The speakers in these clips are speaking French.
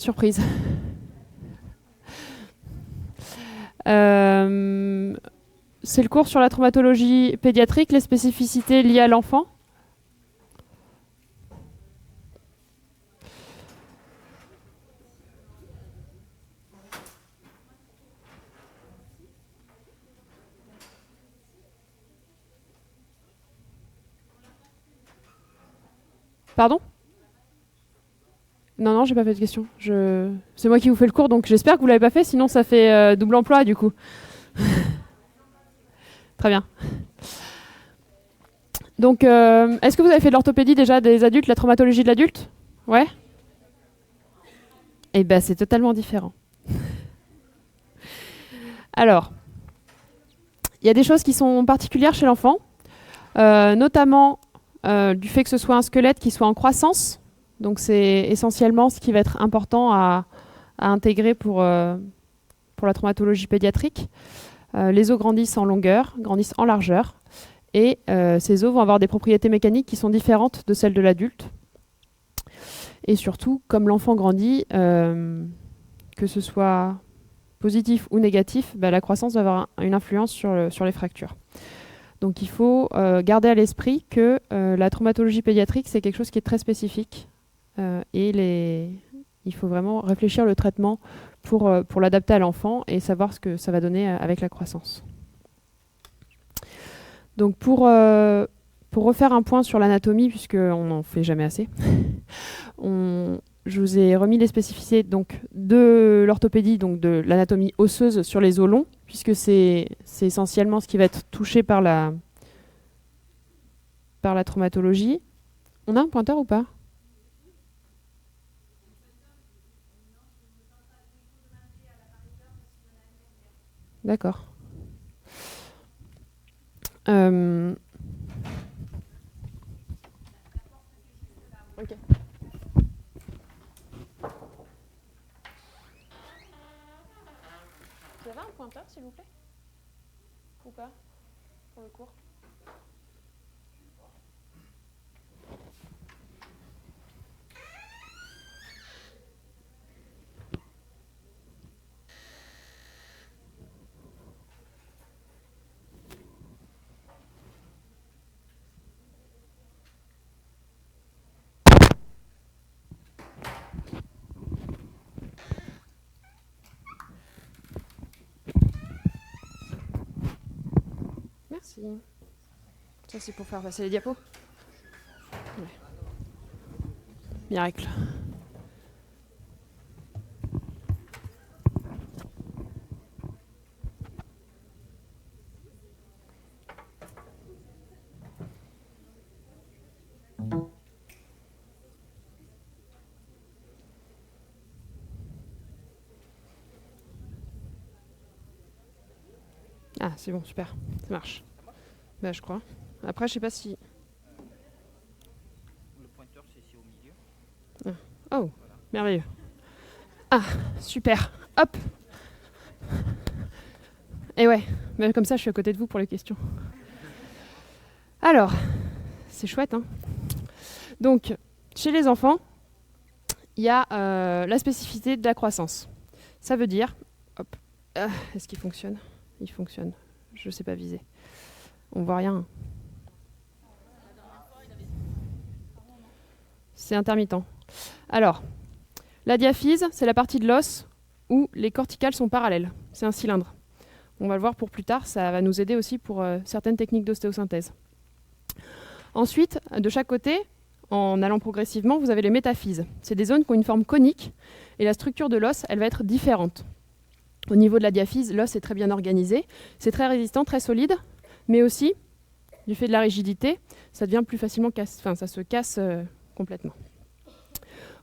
surprise. C'est le cours sur la traumatologie pédiatrique, les spécificités liées à l'enfant. Pardon ? Non, j'ai pas fait de question. C'est moi qui vous fais le cours, donc j'espère que vous l'avez pas fait, sinon ça fait double emploi du coup. Très bien. Donc, est-ce que vous avez fait de l'orthopédie déjà des adultes, la traumatologie de l'adulte ? Ouais ? Eh bien, c'est totalement différent. Alors, il y a des choses qui sont particulières chez l'enfant, notamment du fait que ce soit un squelette qui soit en croissance. Donc, c'est essentiellement ce qui va être important à intégrer pour la traumatologie pédiatrique. Les os grandissent en longueur, grandissent en largeur. Et ces os vont avoir des propriétés mécaniques qui sont différentes de celles de l'adulte. Et surtout, comme l'enfant grandit, que ce soit positif ou négatif, la croissance va avoir une influence sur les fractures. Donc il faut garder à l'esprit que la traumatologie pédiatrique, c'est quelque chose qui est très spécifique. Il faut vraiment réfléchir le traitement pour l'adapter à l'enfant et savoir ce que ça va donner avec la croissance. Donc pour refaire un point sur l'anatomie, puisqu'on n'en fait jamais assez, je vous ai remis les spécificités donc, de l'orthopédie, donc de l'anatomie osseuse sur les os longs, puisque c'est essentiellement ce qui va être touché par la traumatologie. On a un pointeur ou pas ? D'accord. Ok. Vous avez un pointeur, s'il vous plaît ? Ou pas ? Pour le cours ? Merci. Ça, c'est pour faire passer les diapos ? Ouais. Miracle. Ah, c'est bon, super. Ça marche. Je crois. Après, je sais pas si... Le pointeur, c'est ici au milieu. Ah. Oh, voilà. Merveilleux. Ah, super. Hop. Et ouais, comme ça, je suis à côté de vous pour les questions. Alors, c'est chouette, hein. Donc, chez les enfants, il y a la spécificité de la croissance. Ça veut dire... Hop. Est-ce qu'il fonctionne ? Il fonctionne. Je ne sais pas viser. On voit rien. C'est intermittent. Alors, la diaphyse, c'est la partie de l'os où les corticales sont parallèles. C'est un cylindre. On va le voir pour plus tard, ça va nous aider aussi pour certaines techniques d'ostéosynthèse. Ensuite, de chaque côté, en allant progressivement, vous avez les métaphyses. C'est des zones qui ont une forme conique et la structure de l'os, elle va être différente. Au niveau de la diaphyse, l'os est très bien organisé, c'est très résistant, très solide, mais aussi, du fait de la rigidité, ça devient plus facilement ça se casse complètement.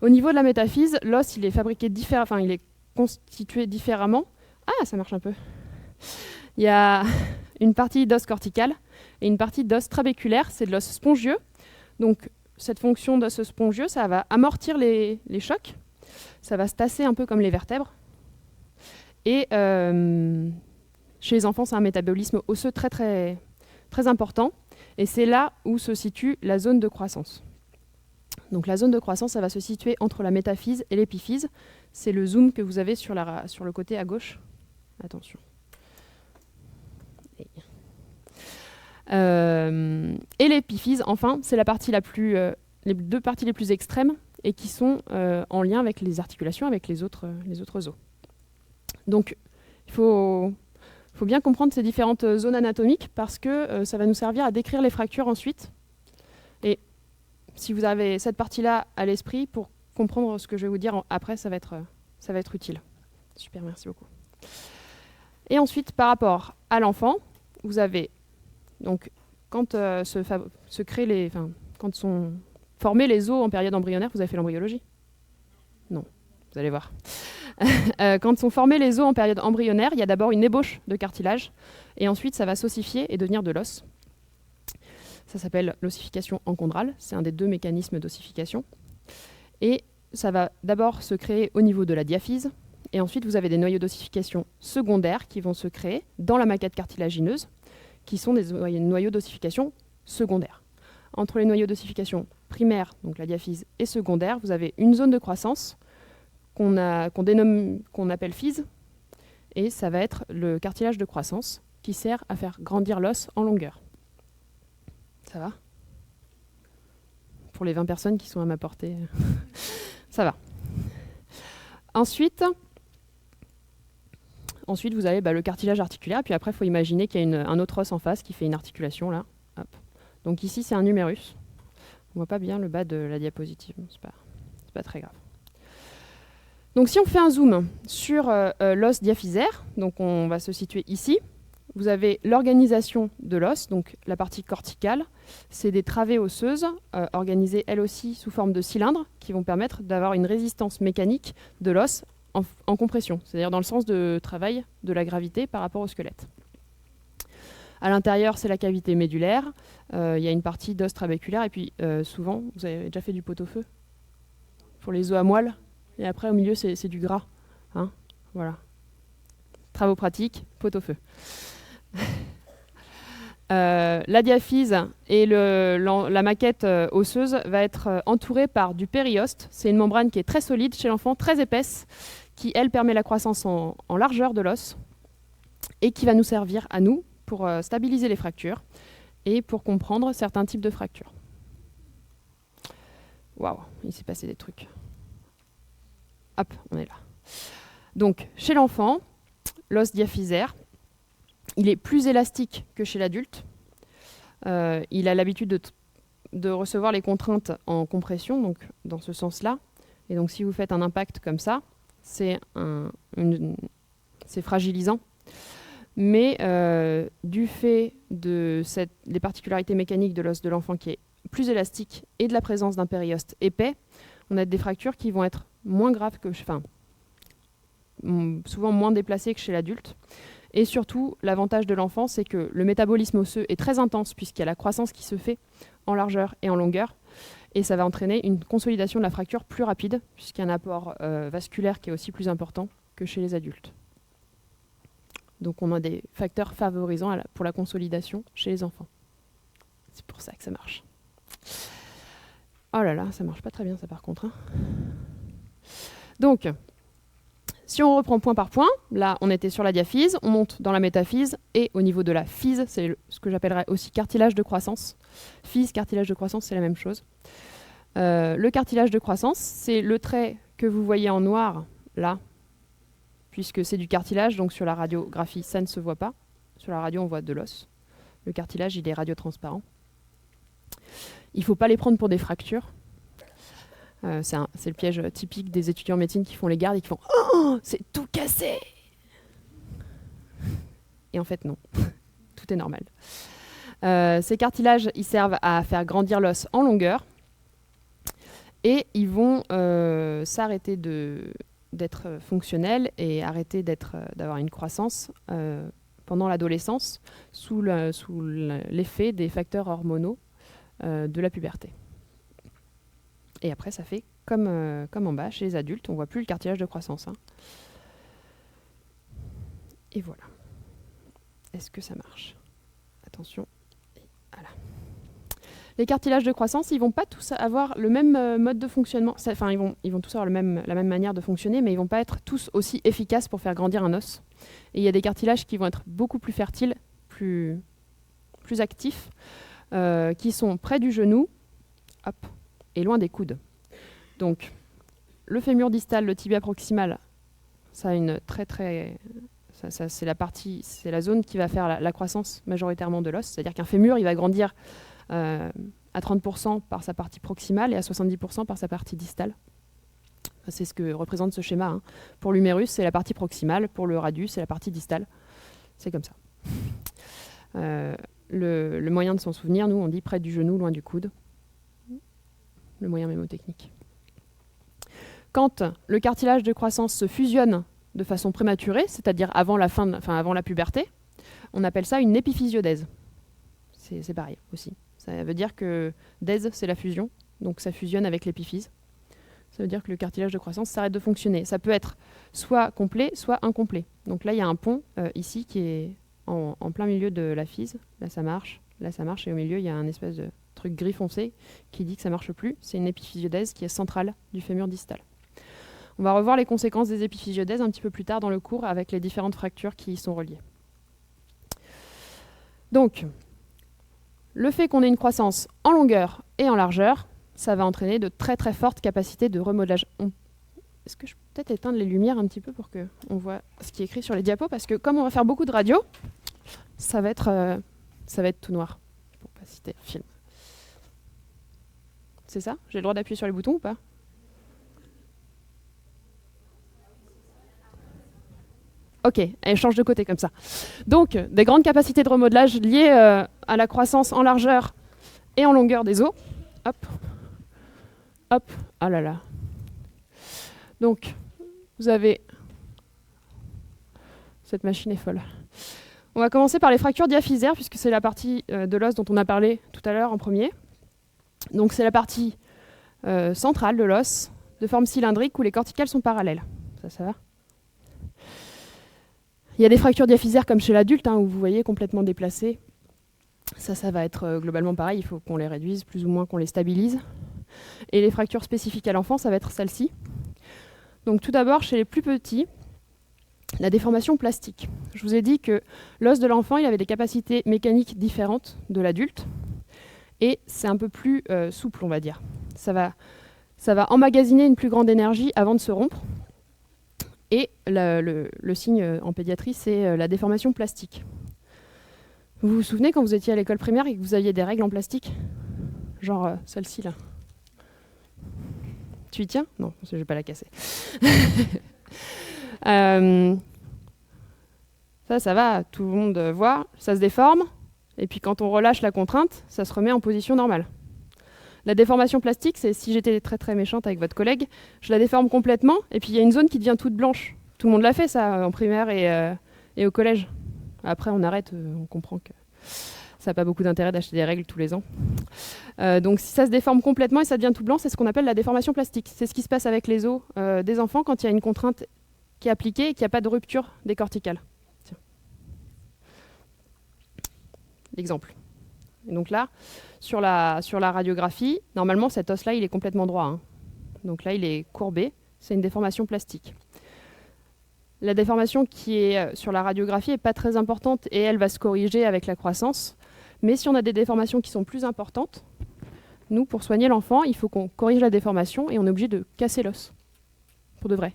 Au niveau de la métaphyse, l'os, il est fabriqué il est constitué différemment. Ah, ça marche un peu. Il y a une partie d'os cortical et une partie d'os trabéculaire, c'est de l'os spongieux. Donc, cette fonction d'os spongieux, ça va amortir les chocs, ça va se tasser un peu comme les vertèbres. Et chez les enfants, c'est un métabolisme osseux très, très, très important. Et c'est là où se situe la zone de croissance. Donc la zone de croissance, ça va se situer entre la métaphyse et l'épiphyse. c'est le zoom que vous avez sur le côté à gauche. Attention. Et l'épiphyse, enfin, c'est la partie les deux parties les plus extrêmes et qui sont en lien avec les articulations, avec les autres os. Donc, il faut bien comprendre ces différentes zones anatomiques parce que ça va nous servir à décrire les fractures ensuite. Et si vous avez cette partie-là à l'esprit, pour comprendre ce que je vais vous dire après, ça va être utile. Super, merci beaucoup. Et ensuite, par rapport à l'enfant, vous avez donc quand quand sont formés les os en période embryonnaire, vous avez fait l'embryologie? Non, vous allez voir. Quand sont formés les os en période embryonnaire, il y a d'abord une ébauche de cartilage et ensuite ça va s'ossifier et devenir de l'os. Ça s'appelle l'ossification encondrale, c'est un des deux mécanismes d'ossification. Et ça va d'abord se créer au niveau de la diaphyse et ensuite vous avez des noyaux d'ossification secondaires qui vont se créer dans la maquette cartilagineuse qui sont des noyaux d'ossification secondaires. Entre les noyaux d'ossification primaires, donc la diaphyse, et secondaire, vous avez une zone de croissance qu'on appelle physe, et ça va être le cartilage de croissance qui sert à faire grandir l'os en longueur. Ça va? Pour les 20 personnes qui sont à ma portée, ça va. Ensuite, vous avez le cartilage articulaire, et puis après, il faut imaginer qu'il y a un autre os en face qui fait une articulation, là. Hop. Donc ici, c'est un humérus. On ne voit pas bien le bas de la diapositive, c'est pas très grave. Donc si on fait un zoom sur l'os diaphysaire, donc on va se situer ici, vous avez l'organisation de l'os, donc la partie corticale, c'est des travées osseuses organisées elles aussi sous forme de cylindres qui vont permettre d'avoir une résistance mécanique de l'os en compression, c'est-à-dire dans le sens de travail de la gravité par rapport au squelette. À l'intérieur, c'est la cavité médulaire, il y a une partie d'os trabéculaire et puis souvent, vous avez déjà fait du pot-au-feu pour les os à moelle, et après au milieu c'est du gras. Hein, voilà. Travaux pratiques, pot-au-feu. La diaphyse et la maquette osseuse va être entourée par du périoste. C'est une membrane qui est très solide chez l'enfant, très épaisse, qui elle permet la croissance en largeur de l'os et qui va nous servir à nous pour stabiliser les fractures et pour comprendre certains types de fractures. Waouh, il s'est passé des trucs. Hop, on est là. Donc, chez l'enfant, l'os diaphysaire, il est plus élastique que chez l'adulte. Il a l'habitude de recevoir les contraintes en compression, donc dans ce sens-là. Et donc, si vous faites un impact comme ça, c'est fragilisant. Mais du fait des particularités mécaniques de l'os de l'enfant qui est plus élastique et de la présence d'un périoste épais, on a des fractures qui vont être moins graves souvent moins déplacées que chez l'adulte. Et surtout, l'avantage de l'enfant, c'est que le métabolisme osseux est très intense puisqu'il y a la croissance qui se fait en largeur et en longueur. Et ça va entraîner une consolidation de la fracture plus rapide puisqu'il y a un apport vasculaire qui est aussi plus important que chez les adultes. Donc on a des facteurs favorisants pour la consolidation chez les enfants. C'est pour ça que ça marche. Oh là là, ça marche pas très bien ça par contre. Hein. Donc, si on reprend point par point, là on était sur la diaphyse, on monte dans la métaphyse et au niveau de la physe, c'est ce que j'appellerais aussi cartilage de croissance. Physe, cartilage de croissance, c'est la même chose. Le cartilage de croissance, c'est le trait que vous voyez en noir là, puisque c'est du cartilage, donc sur la radiographie ça ne se voit pas. Sur la radio on voit de l'os. Le cartilage il est radiotransparent. Il ne faut pas les prendre pour des fractures. C'est le piège typique des étudiants en médecine qui font les gardes et qui font « Oh, c'est tout cassé !» Et en fait, non. Tout est normal. Ces cartilages, ils servent à faire grandir l'os en longueur et ils vont s'arrêter d'être fonctionnels et arrêter d'avoir une croissance pendant l'adolescence sous l'effet des facteurs hormonaux de la puberté. Et après, ça fait comme en bas, chez les adultes, on ne voit plus le cartilage de croissance. Hein. Et voilà. Est-ce que ça marche? Attention. Voilà. Les cartilages de croissance, ils vont pas tous avoir le même mode de fonctionnement. Enfin, ils vont tous avoir la même manière de fonctionner, mais ils vont pas être tous aussi efficaces pour faire grandir un os. Et il y a des cartilages qui vont être beaucoup plus fertiles, plus actifs, qui sont près du genou, hop, et loin des coudes. Donc, le fémur distal, le tibia proximal, ça a une c'est la zone qui va faire la croissance majoritairement de l'os. C'est-à-dire qu'un fémur, il va grandir à 30% par sa partie proximale et à 70% par sa partie distale. C'est ce que représente ce schéma, hein. Pour l'humérus, c'est la partie proximale. Pour le radius, c'est la partie distale. C'est comme ça. Le moyen de s'en souvenir, nous, on dit près du genou, loin du coude. Le moyen mémotechnique. Quand le cartilage de croissance se fusionne de façon prématurée, c'est-à-dire avant la puberté, on appelle ça une épiphysiodèse. C'est pareil aussi. Ça veut dire que dèse, c'est la fusion, donc ça fusionne avec l'épiphyse. Ça veut dire que le cartilage de croissance s'arrête de fonctionner. Ça peut être soit complet, soit incomplet. Donc là, il y a un pont ici qui est en plein milieu de la physe. Là, ça marche, et au milieu, il y a un espèce de truc gris foncé qui dit que ça ne marche plus. C'est une épiphysiodèse qui est centrale du fémur distal. On va revoir les conséquences des épiphysiodèses un petit peu plus tard dans le cours avec les différentes fractures qui y sont reliées. Donc, le fait qu'on ait une croissance en longueur et en largeur, ça va entraîner de très très fortes capacités de remodelage. Est-ce que je peux peut-être éteindre les lumières un petit peu pour qu'on voit ce qui est écrit sur les diapos, parce que comme on va faire beaucoup de radio, ça va être tout noir, pour pas citer le film. C'est ça? J'ai le droit d'appuyer sur les boutons ou pas? Ok, elle change de côté comme ça. Donc, des grandes capacités de remodelage liées à la croissance en largeur et en longueur des os. Hop, hop, ah là là. Donc, vous avez... Cette machine est folle. On va commencer par les fractures diaphysaires, puisque c'est la partie de l'os dont on a parlé tout à l'heure en premier. Donc, c'est la partie centrale de l'os, de forme cylindrique, où les corticales sont parallèles. Ça va ? Il y a des fractures diaphysaires comme chez l'adulte, où vous voyez complètement déplacées. Ça va être globalement pareil, il faut qu'on les réduise, plus ou moins qu'on les stabilise. Et les fractures spécifiques à l'enfant, ça va être celle-ci. Donc tout d'abord, chez les plus petits, la déformation plastique. Je vous ai dit que l'os de l'enfant, il avait des capacités mécaniques différentes de l'adulte. Et c'est un peu plus souple, on va dire. Ça va emmagasiner une plus grande énergie avant de se rompre. Et le signe en pédiatrie, c'est la déformation plastique. Vous vous souvenez quand vous étiez à l'école primaire et que vous aviez des règles en plastique? Genre celle-ci là. Tu y tiens? Non, je ne vais pas la casser. Ça va, tout le monde voit, ça se déforme. Et puis quand on relâche la contrainte, ça se remet en position normale. La déformation plastique, c'est si j'étais très très méchante avec votre collègue, je la déforme complètement, et puis il y a une zone qui devient toute blanche. Tout le monde l'a fait ça en primaire et au collège. Après on arrête, on comprend que ça n'a pas beaucoup d'intérêt d'acheter des règles tous les ans. Donc si ça se déforme complètement et ça devient tout blanc, c'est ce qu'on appelle la déformation plastique. C'est ce qui se passe avec les os des enfants quand il y a une contrainte qui est appliquée et qu'il n'y a pas de rupture des corticales. Tiens. L'exemple. Et donc là, sur la radiographie, normalement cet os-là, il est complètement droit. Donc là, il est courbé. C'est une déformation plastique. La déformation qui est sur la radiographie n'est pas très importante et elle va se corriger avec la croissance. Mais si on a des déformations qui sont plus importantes, nous, pour soigner l'enfant, il faut qu'on corrige la déformation et on est obligé de casser l'os. Pour de vrai.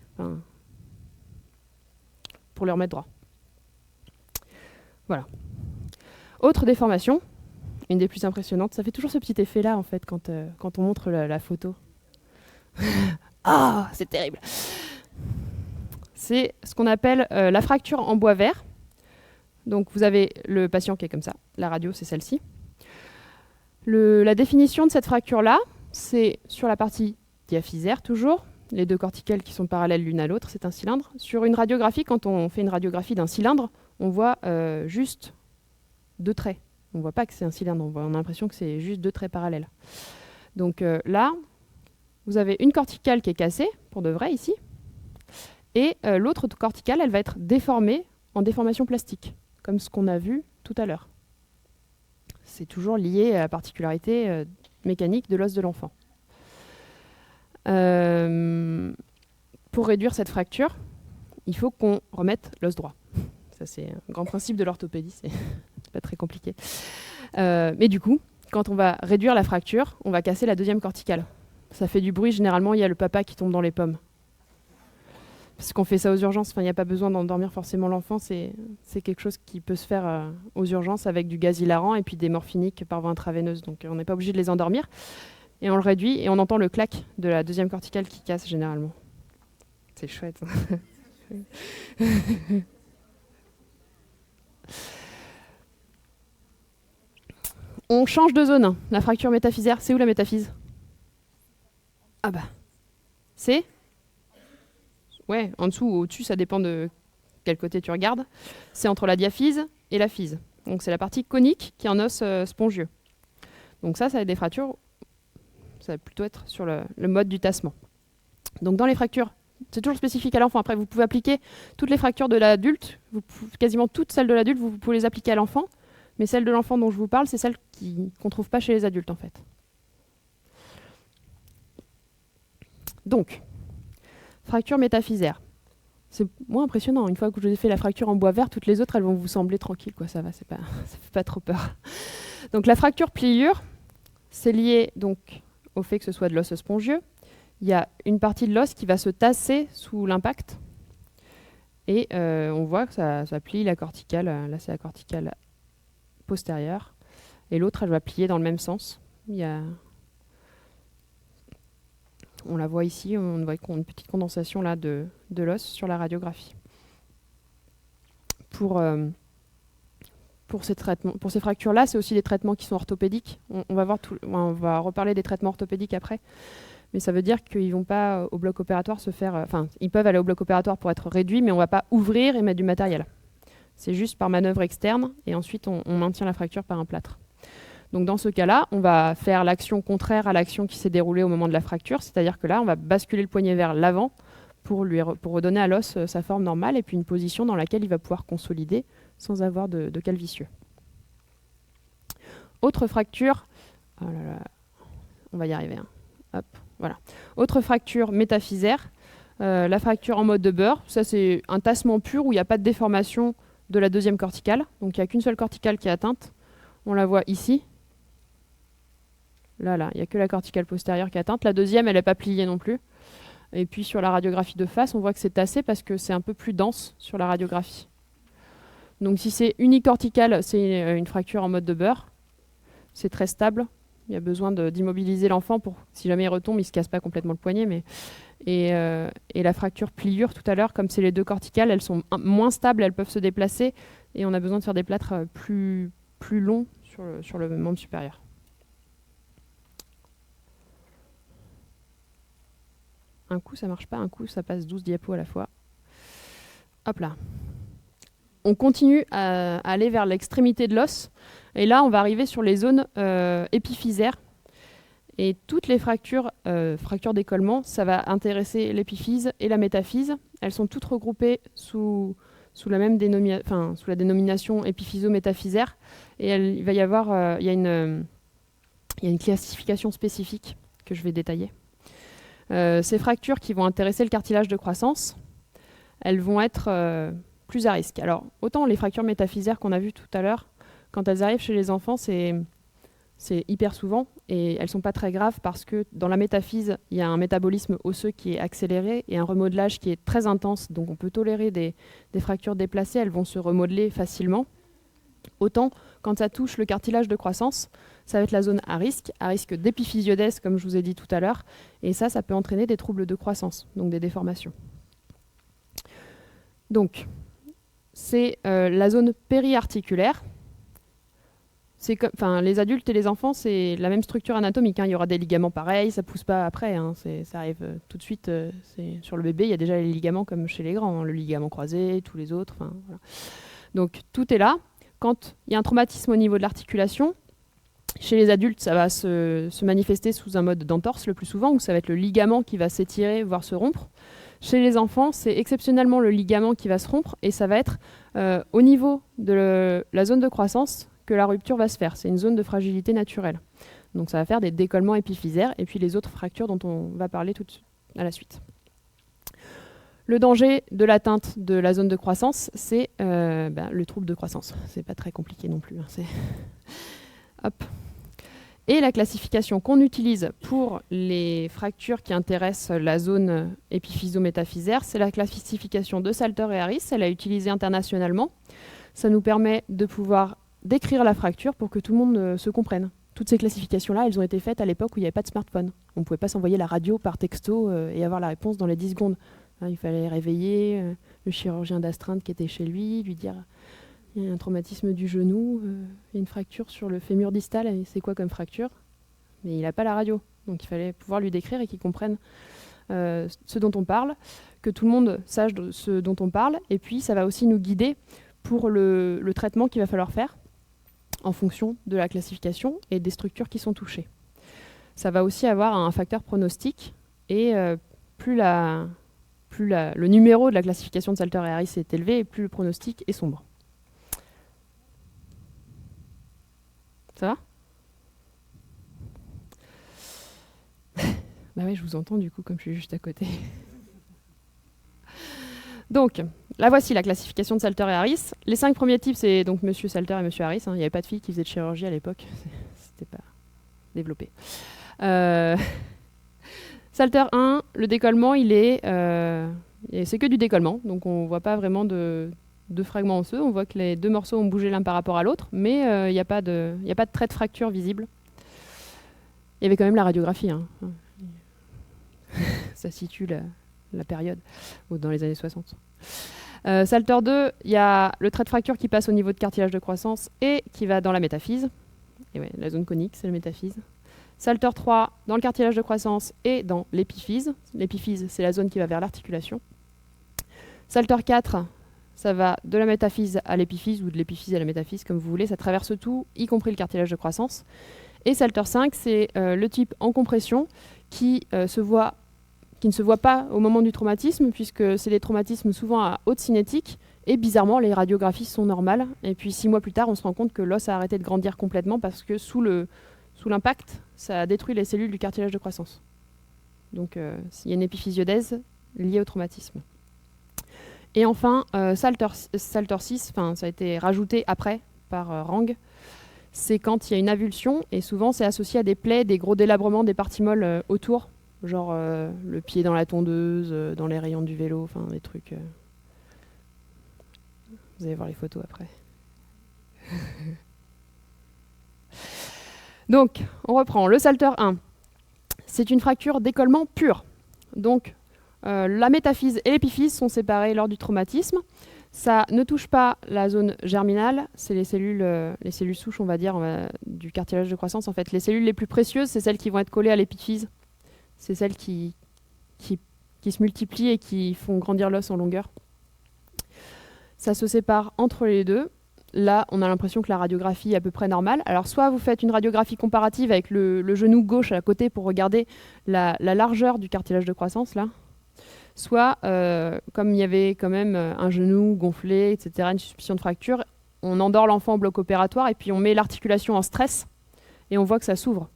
Pour le remettre droit. Voilà. Autre déformation, une des plus impressionnantes, ça fait toujours ce petit effet-là, en fait, quand on montre la photo. Ah, c'est terrible. C'est ce qu'on appelle la fracture en bois vert. Donc, vous avez le patient qui est comme ça. La radio, c'est celle-ci. La définition de cette fracture-là, c'est sur la partie diaphysaire, toujours. Les deux corticales qui sont parallèles l'une à l'autre, c'est un cylindre. Sur une radiographie, quand on fait une radiographie d'un cylindre, on voit juste deux traits. On ne voit pas que c'est un cylindre, on a l'impression que c'est juste deux traits parallèles. Donc là, vous avez une corticale qui est cassée, pour de vrai ici, et l'autre corticale, elle va être déformée en déformation plastique, comme ce qu'on a vu tout à l'heure. c'est toujours lié à la particularité mécanique de l'os de l'enfant. Pour réduire cette fracture, il faut qu'on remette l'os droit. Ça, c'est un grand principe de l'orthopédie, c'est pas très compliqué. Mais du coup, quand on va réduire la fracture, on va casser la deuxième corticale. Ça fait du bruit, généralement, il y a le papa qui tombe dans les pommes. Parce qu'on fait ça aux urgences, il n'y a pas besoin d'endormir forcément l'enfant, c'est quelque chose qui peut se faire aux urgences avec du gaz hilarant et puis des morphiniques par voie intraveineuse. Donc on n'est pas obligé de les endormir. Et on le réduit et on entend le clac de la deuxième corticale qui casse généralement. C'est chouette. On change de zone. La fracture métaphysaire, c'est où la métaphyse? Ah bah, c'est... Ouais, en dessous ou au-dessus, ça dépend de quel côté tu regardes. C'est entre la diaphyse et la physe. Donc c'est la partie conique qui est en os spongieux. Donc ça va être des fractures, ça va plutôt être sur le mode du tassement. Donc dans les fractures, c'est toujours spécifique à l'enfant. Après, vous pouvez appliquer toutes les fractures de l'adulte, quasiment toutes celles de l'adulte, vous pouvez les appliquer à l'enfant. Mais celles de l'enfant dont je vous parle, c'est celles qu'on ne trouve pas chez les adultes en fait. Donc, fracture métaphysaire. C'est moins impressionnant. Une fois que je vous ai fait la fracture en bois vert, toutes les autres, elles vont vous sembler tranquilles, quoi. Ça va, ça fait pas trop peur. Donc la fracture pliure, c'est lié donc au fait que ce soit de l'os spongieux. Il y a une partie de l'os qui va se tasser sous l'impact. Et on voit que ça plie la corticale. Là, c'est la corticale postérieure. Et l'autre, elle va plier dans le même sens. On la voit ici, on voit une petite condensation là de l'os sur la radiographie. Pour ces fractures-là, c'est aussi des traitements qui sont orthopédiques. On va reparler des traitements orthopédiques après. Mais ça veut dire qu'ils vont pas au bloc opératoire se faire... Enfin, ils peuvent aller au bloc opératoire pour être réduits, mais on ne va pas ouvrir et mettre du matériel. C'est juste par manœuvre externe, et ensuite on maintient la fracture par un plâtre. Donc dans ce cas-là, on va faire l'action contraire à l'action qui s'est déroulée au moment de la fracture, c'est-à-dire que là, on va basculer le poignet vers l'avant pour redonner à l'os sa forme normale et puis une position dans laquelle il va pouvoir consolider sans avoir de calvitieux. Autre fracture, oh là là, on va y arriver. Hein. Hop, voilà. Autre fracture métaphysaire, la fracture en mode de beurre. Ça, c'est un tassement pur où il n'y a pas de déformation de la deuxième corticale. Donc il n'y a qu'une seule corticale qui est atteinte. On la voit ici. Là, il n'y a que la corticale postérieure qui est atteinte. La deuxième, elle n'est pas pliée non plus. Et puis sur la radiographie de face, on voit que c'est tassé parce que c'est un peu plus dense sur la radiographie. Donc si c'est unicortical, c'est une fracture en mode de beurre. C'est très stable. Il y a besoin d'immobiliser l'enfant pour, si jamais il retombe, il ne se casse pas complètement le poignet. Et la fracture pliure tout à l'heure, comme c'est les deux corticales, elles sont moins stables, elles peuvent se déplacer. Et on a besoin de faire des plâtres plus longs sur le membre supérieur. Un coup, ça ne marche pas. Un coup, ça passe 12 diapos à la fois. Hop là. On continue à aller vers l'extrémité de l'os. Et là, on va arriver sur les zones épiphysaires. Et toutes les fractures d'écollement, ça va intéresser l'épiphyse et la métaphyse. Elles sont toutes regroupées sous la dénomination épiphyso-métaphysaire. Et il va y avoir il y a une classification spécifique que je vais détailler. Ces fractures qui vont intéresser le cartilage de croissance, elles vont être plus à risque. Alors, autant les fractures métaphysaires qu'on a vues tout à l'heure, quand elles arrivent chez les enfants, c'est hyper souvent et elles ne sont pas très graves parce que dans la métaphyse, il y a un métabolisme osseux qui est accéléré et un remodelage qui est très intense. Donc on peut tolérer des fractures déplacées, elles vont se remodeler facilement. Autant quand ça touche le cartilage de croissance, ça va être la zone à risque d'épiphysiodèse comme je vous ai dit tout à l'heure. Et ça peut entraîner des troubles de croissance, donc des déformations. Donc, c'est la zone périarticulaire. Les adultes et les enfants, c'est la même structure anatomique. Hein. Il y aura des ligaments pareils, ça ne pousse pas après. Hein. Ça arrive tout de suite. Sur le bébé, il y a déjà les ligaments comme chez les grands. Hein. Le ligament croisé, tous les autres. Voilà. Donc tout est là. Quand il y a un traumatisme au niveau de l'articulation, chez les adultes, ça va se manifester sous un mode d'entorse le plus souvent, où ça va être le ligament qui va s'étirer, voire se rompre. Chez les enfants, c'est exceptionnellement le ligament qui va se rompre, et ça va être au niveau de la zone de croissance que la rupture va se faire. C'est une zone de fragilité naturelle. Donc ça va faire des décollements épiphysaires et puis les autres fractures dont on va parler tout de suite, à la suite. Le danger de l'atteinte de la zone de croissance, c'est le trouble de croissance. C'est pas très compliqué non plus. Hop. Et la classification qu'on utilise pour les fractures qui intéressent la zone épiphyso-métaphysaire, c'est la classification de Salter et Harris. Elle est utilisée internationalement. Ça nous permet de pouvoir décrire la fracture pour que tout le monde se comprenne. Toutes ces classifications-là, elles ont été faites à l'époque où il n'y avait pas de smartphone. On ne pouvait pas s'envoyer la radio par texto et avoir la réponse dans les 10 secondes. Il fallait réveiller le chirurgien d'astreinte qui était chez lui, lui dire il y a un traumatisme du genou, il y a une fracture sur le fémur distal, et c'est quoi comme fracture? Mais il n'a pas la radio, donc il fallait pouvoir lui décrire et qu'il comprenne ce dont on parle, que tout le monde sache ce dont on parle, et puis ça va aussi nous guider pour le traitement qu'il va falloir faire en fonction de la classification et des structures qui sont touchées. Ça va aussi avoir un facteur pronostic, et plus le numéro de la classification de Salter et Harris est élevé, et plus le pronostic est sombre. Ça va? Bah oui, je vous entends du coup, comme je suis juste à côté. Donc, là voici la classification de Salter et Harris. Les 5 premiers types, c'est donc Monsieur Salter et Monsieur Harris. Il n'y avait pas de filles qui faisaient de chirurgie à l'époque. C'était pas développé. Salter 1, le décollement, c'est que du décollement. Donc on ne voit pas vraiment de fragments osseux. On voit que les 2 morceaux ont bougé l'un par rapport à l'autre, mais il n'y a pas de trait de fracture visible. Il y avait quand même la radiographie. Ça situe la période, dans les années 60. Salter 2, il y a le trait de fracture qui passe au niveau de cartilage de croissance et qui va dans la métaphyse. Et ouais, la zone conique, c'est la métaphyse. Salter 3, dans le cartilage de croissance et dans l'épiphyse. L'épiphyse, c'est la zone qui va vers l'articulation. Salter 4, ça va de la métaphyse à l'épiphyse ou de l'épiphyse à la métaphyse, comme vous voulez. Ça traverse tout, y compris le cartilage de croissance. Et Salter 5, c'est le type en compression qui ne se voit pas au moment du traumatisme, puisque c'est des traumatismes souvent à haute cinétique. Et bizarrement, les radiographies sont normales. Et puis 6 mois plus tard, on se rend compte que l'os a arrêté de grandir complètement parce que sous l'impact, ça a détruit les cellules du cartilage de croissance. Donc il y a une épiphysiodèse liée au traumatisme. Et enfin, Salter 6, ça a été rajouté après par Rang, c'est quand il y a une avulsion, et souvent c'est associé à des plaies, des gros délabrements des parties molles autour, genre le pied dans la tondeuse, dans les rayons du vélo, enfin des trucs... Vous allez voir les photos après. Donc, on reprend. Le Salter 1, c'est une fracture d'écollement pure. Donc, la métaphyse et l'épiphyse sont séparées lors du traumatisme. Ça ne touche pas la zone germinale, c'est les cellules souches, on va dire, du cartilage de croissance. En fait, les cellules les plus précieuses, c'est celles qui vont être collées à l'épiphyse. C'est celles qui se multiplient et qui font grandir l'os en longueur. Ça se sépare entre les deux. Là, on a l'impression que la radiographie est à peu près normale. Alors, soit vous faites une radiographie comparative avec le genou gauche à côté pour regarder la largeur du cartilage de croissance, là. Soit, comme il y avait quand même un genou gonflé, etc., une suspicion de fracture, on endort l'enfant au bloc opératoire et puis on met l'articulation en stress et on voit que ça s'ouvre.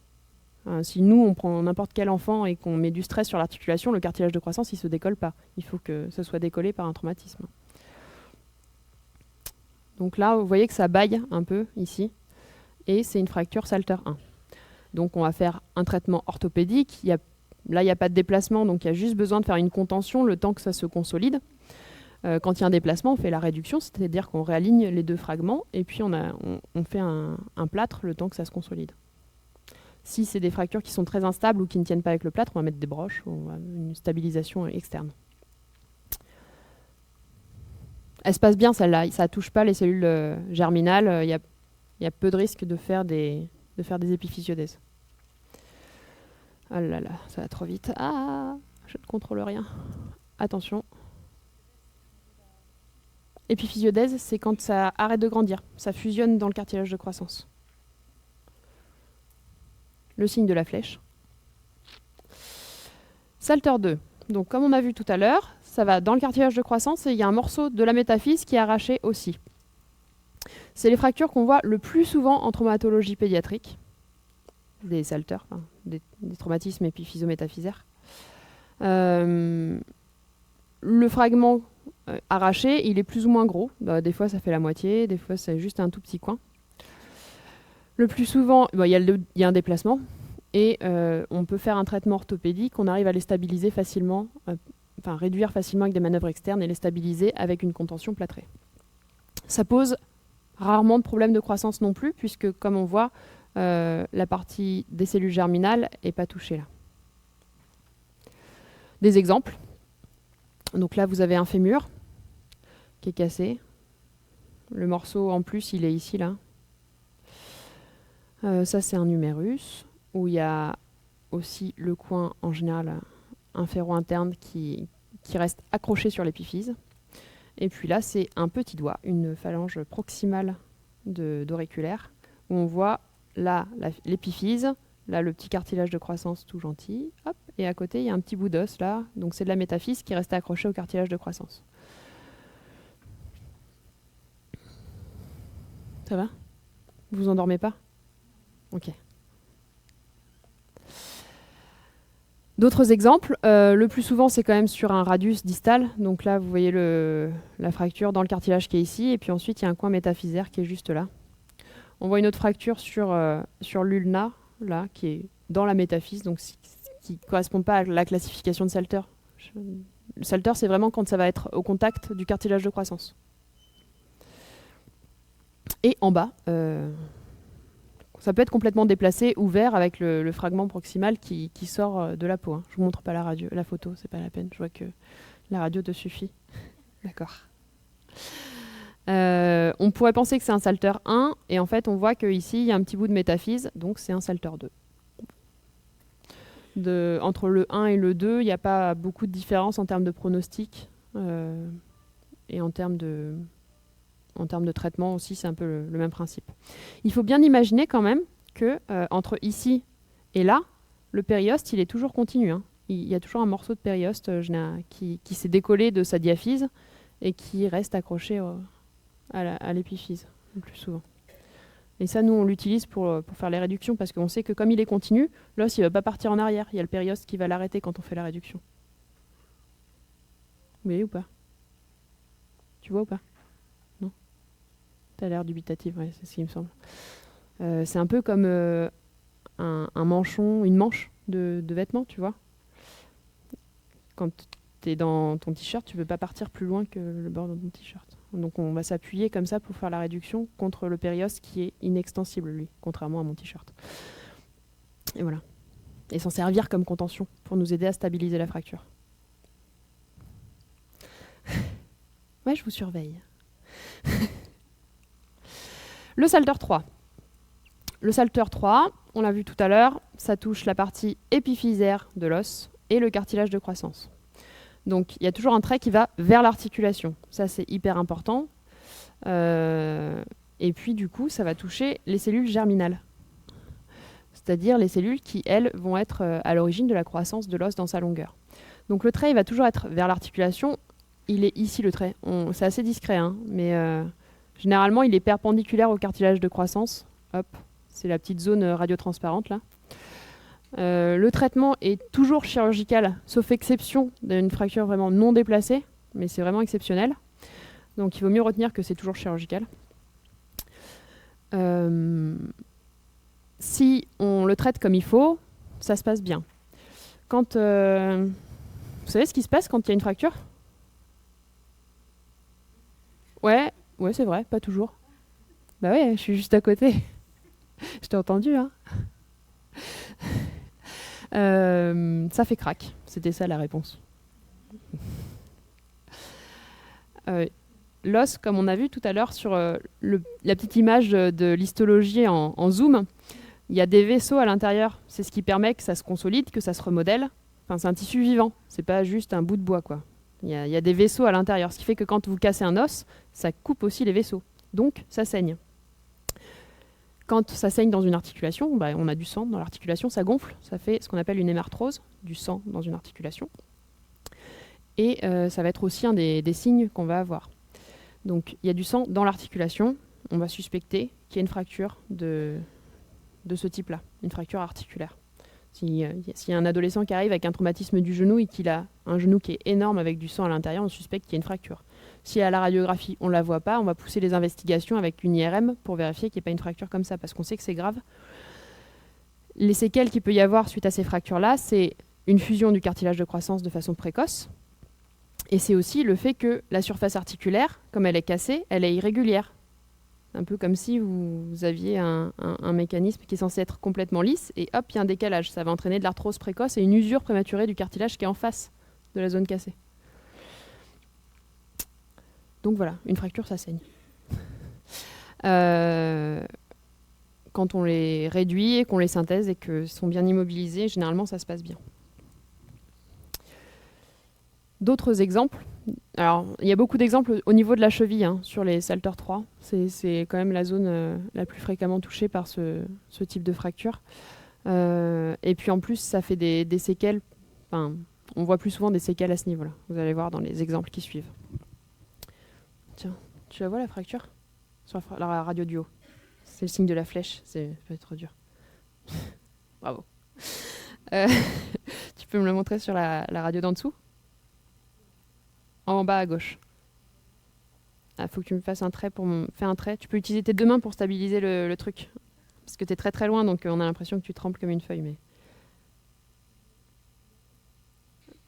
Si nous, on prend n'importe quel enfant et qu'on met du stress sur l'articulation, le cartilage de croissance, il ne se décolle pas. Il faut que ça soit décollé par un traumatisme. Donc là, vous voyez que ça baille un peu ici, et c'est une fracture Salter 1. Donc on va faire un traitement orthopédique. Là, il n'y a pas de déplacement, donc il y a juste besoin de faire une contention le temps que ça se consolide. Quand il y a un déplacement, on fait la réduction, c'est-à-dire qu'on réaligne les 2 fragments, et puis on fait un plâtre le temps que ça se consolide. Si c'est des fractures qui sont très instables ou qui ne tiennent pas avec le plâtre, on va mettre des broches, une stabilisation externe. Elle se passe bien celle-là, ça ne touche pas les cellules germinales, il y a peu de risques de faire des épiphysiodèses. Ah là là, ça va trop vite. Ah, je ne contrôle rien. Attention. Épiphysiodèse, c'est quand ça arrête de grandir, ça fusionne dans le cartilage de croissance. Le signe de la flèche. Salter 2. Donc comme on a vu tout à l'heure, ça va dans le cartilage de croissance et il y a un morceau de la métaphyse qui est arraché aussi. C'est les fractures qu'on voit le plus souvent en traumatologie pédiatrique, des salteurs, enfin, des traumatismes épiphyso-métaphysaires. Le fragment arraché, il est plus ou moins gros. Des fois, ça fait la moitié, des fois, c'est juste un tout petit coin. Le plus souvent, il y a un déplacement et on peut faire un traitement orthopédique. On arrive à les stabiliser facilement, réduire facilement avec des manœuvres externes et les stabiliser avec une contention plâtrée. Ça pose rarement de problème de croissance non plus, puisque, comme on voit, la partie des cellules germinales n'est pas touchée là. Des exemples. Donc là, vous avez un fémur qui est cassé. Le morceau, en plus, il est ici, là. Ça, c'est un humérus, où il y a aussi le coin, en général, inféro-interne qui reste accroché sur l'épiphyse. Et puis là, c'est un petit doigt, une phalange proximale d'auriculaire, où on voit là l'épiphyse, là le petit cartilage de croissance tout gentil, hop, et à côté, il y a un petit bout d'os, là, donc c'est de la métaphyse qui reste accrochée au cartilage de croissance. Ça va? Vous vous endormez pas? Ok. D'autres exemples, le plus souvent c'est quand même sur un radius distal, donc là vous voyez la fracture dans le cartilage qui est ici, et puis ensuite il y a un coin métaphysaire qui est juste là. On voit une autre fracture sur l'ulna, là, qui est dans la métaphyse, donc qui ne correspond pas à la classification de Salter. Le Salter, c'est vraiment quand ça va être au contact du cartilage de croissance. Et en bas, ça peut être complètement déplacé, ouvert, avec le fragment proximal qui sort de la peau. Hein. Je ne vous montre pas la photo, c'est pas la peine. Je vois que la radio te suffit. D'accord. On pourrait penser que c'est un Salter 1, et en fait, on voit qu'ici, il y a un petit bout de métaphyse, donc c'est un Salter 2. Entre le 1 et le 2, il n'y a pas beaucoup de différence en termes de pronostic, et en termes de traitement aussi, c'est un peu le même principe. Il faut bien imaginer quand même que entre ici et là, le périoste, il est toujours continu. Hein. Il y a toujours un morceau de périoste qui s'est décollé de sa diaphyse et qui reste accroché à l'épiphyse, le plus souvent. Et ça, nous, on l'utilise pour faire les réductions, parce qu'on sait que comme il est continu, l'os, il ne va pas partir en arrière. Il y a le périoste qui va l'arrêter quand on fait la réduction. Vous voyez ou pas? Tu vois ou pas? T'as l'air dubitatif, ouais, c'est ce qui me semble. C'est un peu comme un manchon, une manche de vêtements, tu vois. Quand tu es dans ton t-shirt, tu ne peux pas partir plus loin que le bord de ton t-shirt. Donc on va s'appuyer comme ça pour faire la réduction contre le périoste qui est inextensible, lui, contrairement à mon t-shirt. Et voilà. Et s'en servir comme contention pour nous aider à stabiliser la fracture. Ouais, je vous surveille. Le Salter 3. Le Salter 3, on l'a vu tout à l'heure, ça touche la partie épiphysaire de l'os et le cartilage de croissance. Donc il y a toujours un trait qui va vers l'articulation. Ça, c'est hyper important. Et puis du coup, ça va toucher les cellules germinales. C'est-à-dire les cellules qui, elles, vont être à l'origine de la croissance de l'os dans sa longueur. Donc le trait, il va toujours être vers l'articulation. Il est ici le trait. C'est assez discret, hein, mais... généralement, il est perpendiculaire au cartilage de croissance. Hop, c'est la petite zone radiotransparente là. Le traitement est toujours chirurgical, sauf exception d'une fracture vraiment non déplacée, mais c'est vraiment exceptionnel. Donc il vaut mieux retenir que c'est toujours chirurgical. Si on le traite comme il faut, ça se passe bien. Quand, vous savez ce qui se passe quand il y a une fracture? Ouais, c'est vrai, pas toujours. Bah ouais, je suis juste à côté. Je t'ai entendu, hein. Ça fait crack. C'était ça la réponse. L'os, comme on a vu tout à l'heure sur la petite image de l'histologie en zoom, il y a des vaisseaux à l'intérieur. C'est ce qui permet que ça se consolide, que ça se remodèle. Enfin, c'est un tissu vivant. C'est pas juste un bout de bois, quoi. Il y a des vaisseaux à l'intérieur, ce qui fait que quand vous cassez un os, ça coupe aussi les vaisseaux. Donc, ça saigne. Quand ça saigne dans une articulation, on a du sang dans l'articulation, ça gonfle, ça fait ce qu'on appelle une hémarthrose, du sang dans une articulation. Et ça va être aussi un des signes qu'on va avoir. Donc, il y a du sang dans l'articulation, on va suspecter qu'il y a une fracture de ce type-là, une fracture articulaire. S'il y a un adolescent qui arrive avec un traumatisme du genou et qu'il a un genou qui est énorme avec du sang à l'intérieur, on suspecte qu'il y a une fracture. Si à la radiographie, on ne la voit pas, on va pousser les investigations avec une IRM pour vérifier qu'il n'y ait pas une fracture comme ça, parce qu'on sait que c'est grave. Les séquelles qu'il peut y avoir suite à ces fractures-là, c'est une fusion du cartilage de croissance de façon précoce. Et c'est aussi le fait que la surface articulaire, comme elle est cassée, elle est irrégulière. Un peu comme si vous aviez un mécanisme qui est censé être complètement lisse, et hop, il y a un décalage. Ça va entraîner de l'arthrose précoce et une usure prématurée du cartilage qui est en face de la zone cassée. Donc voilà, une fracture, ça saigne. Quand on les réduit et qu'on les synthèse et qu'ils sont bien immobilisés, généralement, ça se passe bien. D'autres exemples. Alors, il y a beaucoup d'exemples au niveau de la cheville sur les Salter 3. C'est quand même la zone la plus fréquemment touchée par ce type de fracture. Et puis en plus, ça fait des séquelles. Enfin, on voit plus souvent des séquelles à ce niveau-là. Vous allez voir dans les exemples qui suivent. Tiens, tu la vois la fracture sur la radio du haut. C'est le signe de la flèche. C'est pas trop dur. Bravo. Tu peux me le montrer sur la radio d'en dessous ? En bas à gauche. Ah, faut que tu me fasses un trait pour faire un trait. Tu peux utiliser tes deux mains pour stabiliser le truc. Parce que tu es très très loin, donc on a l'impression que tu trembles comme une feuille. Mais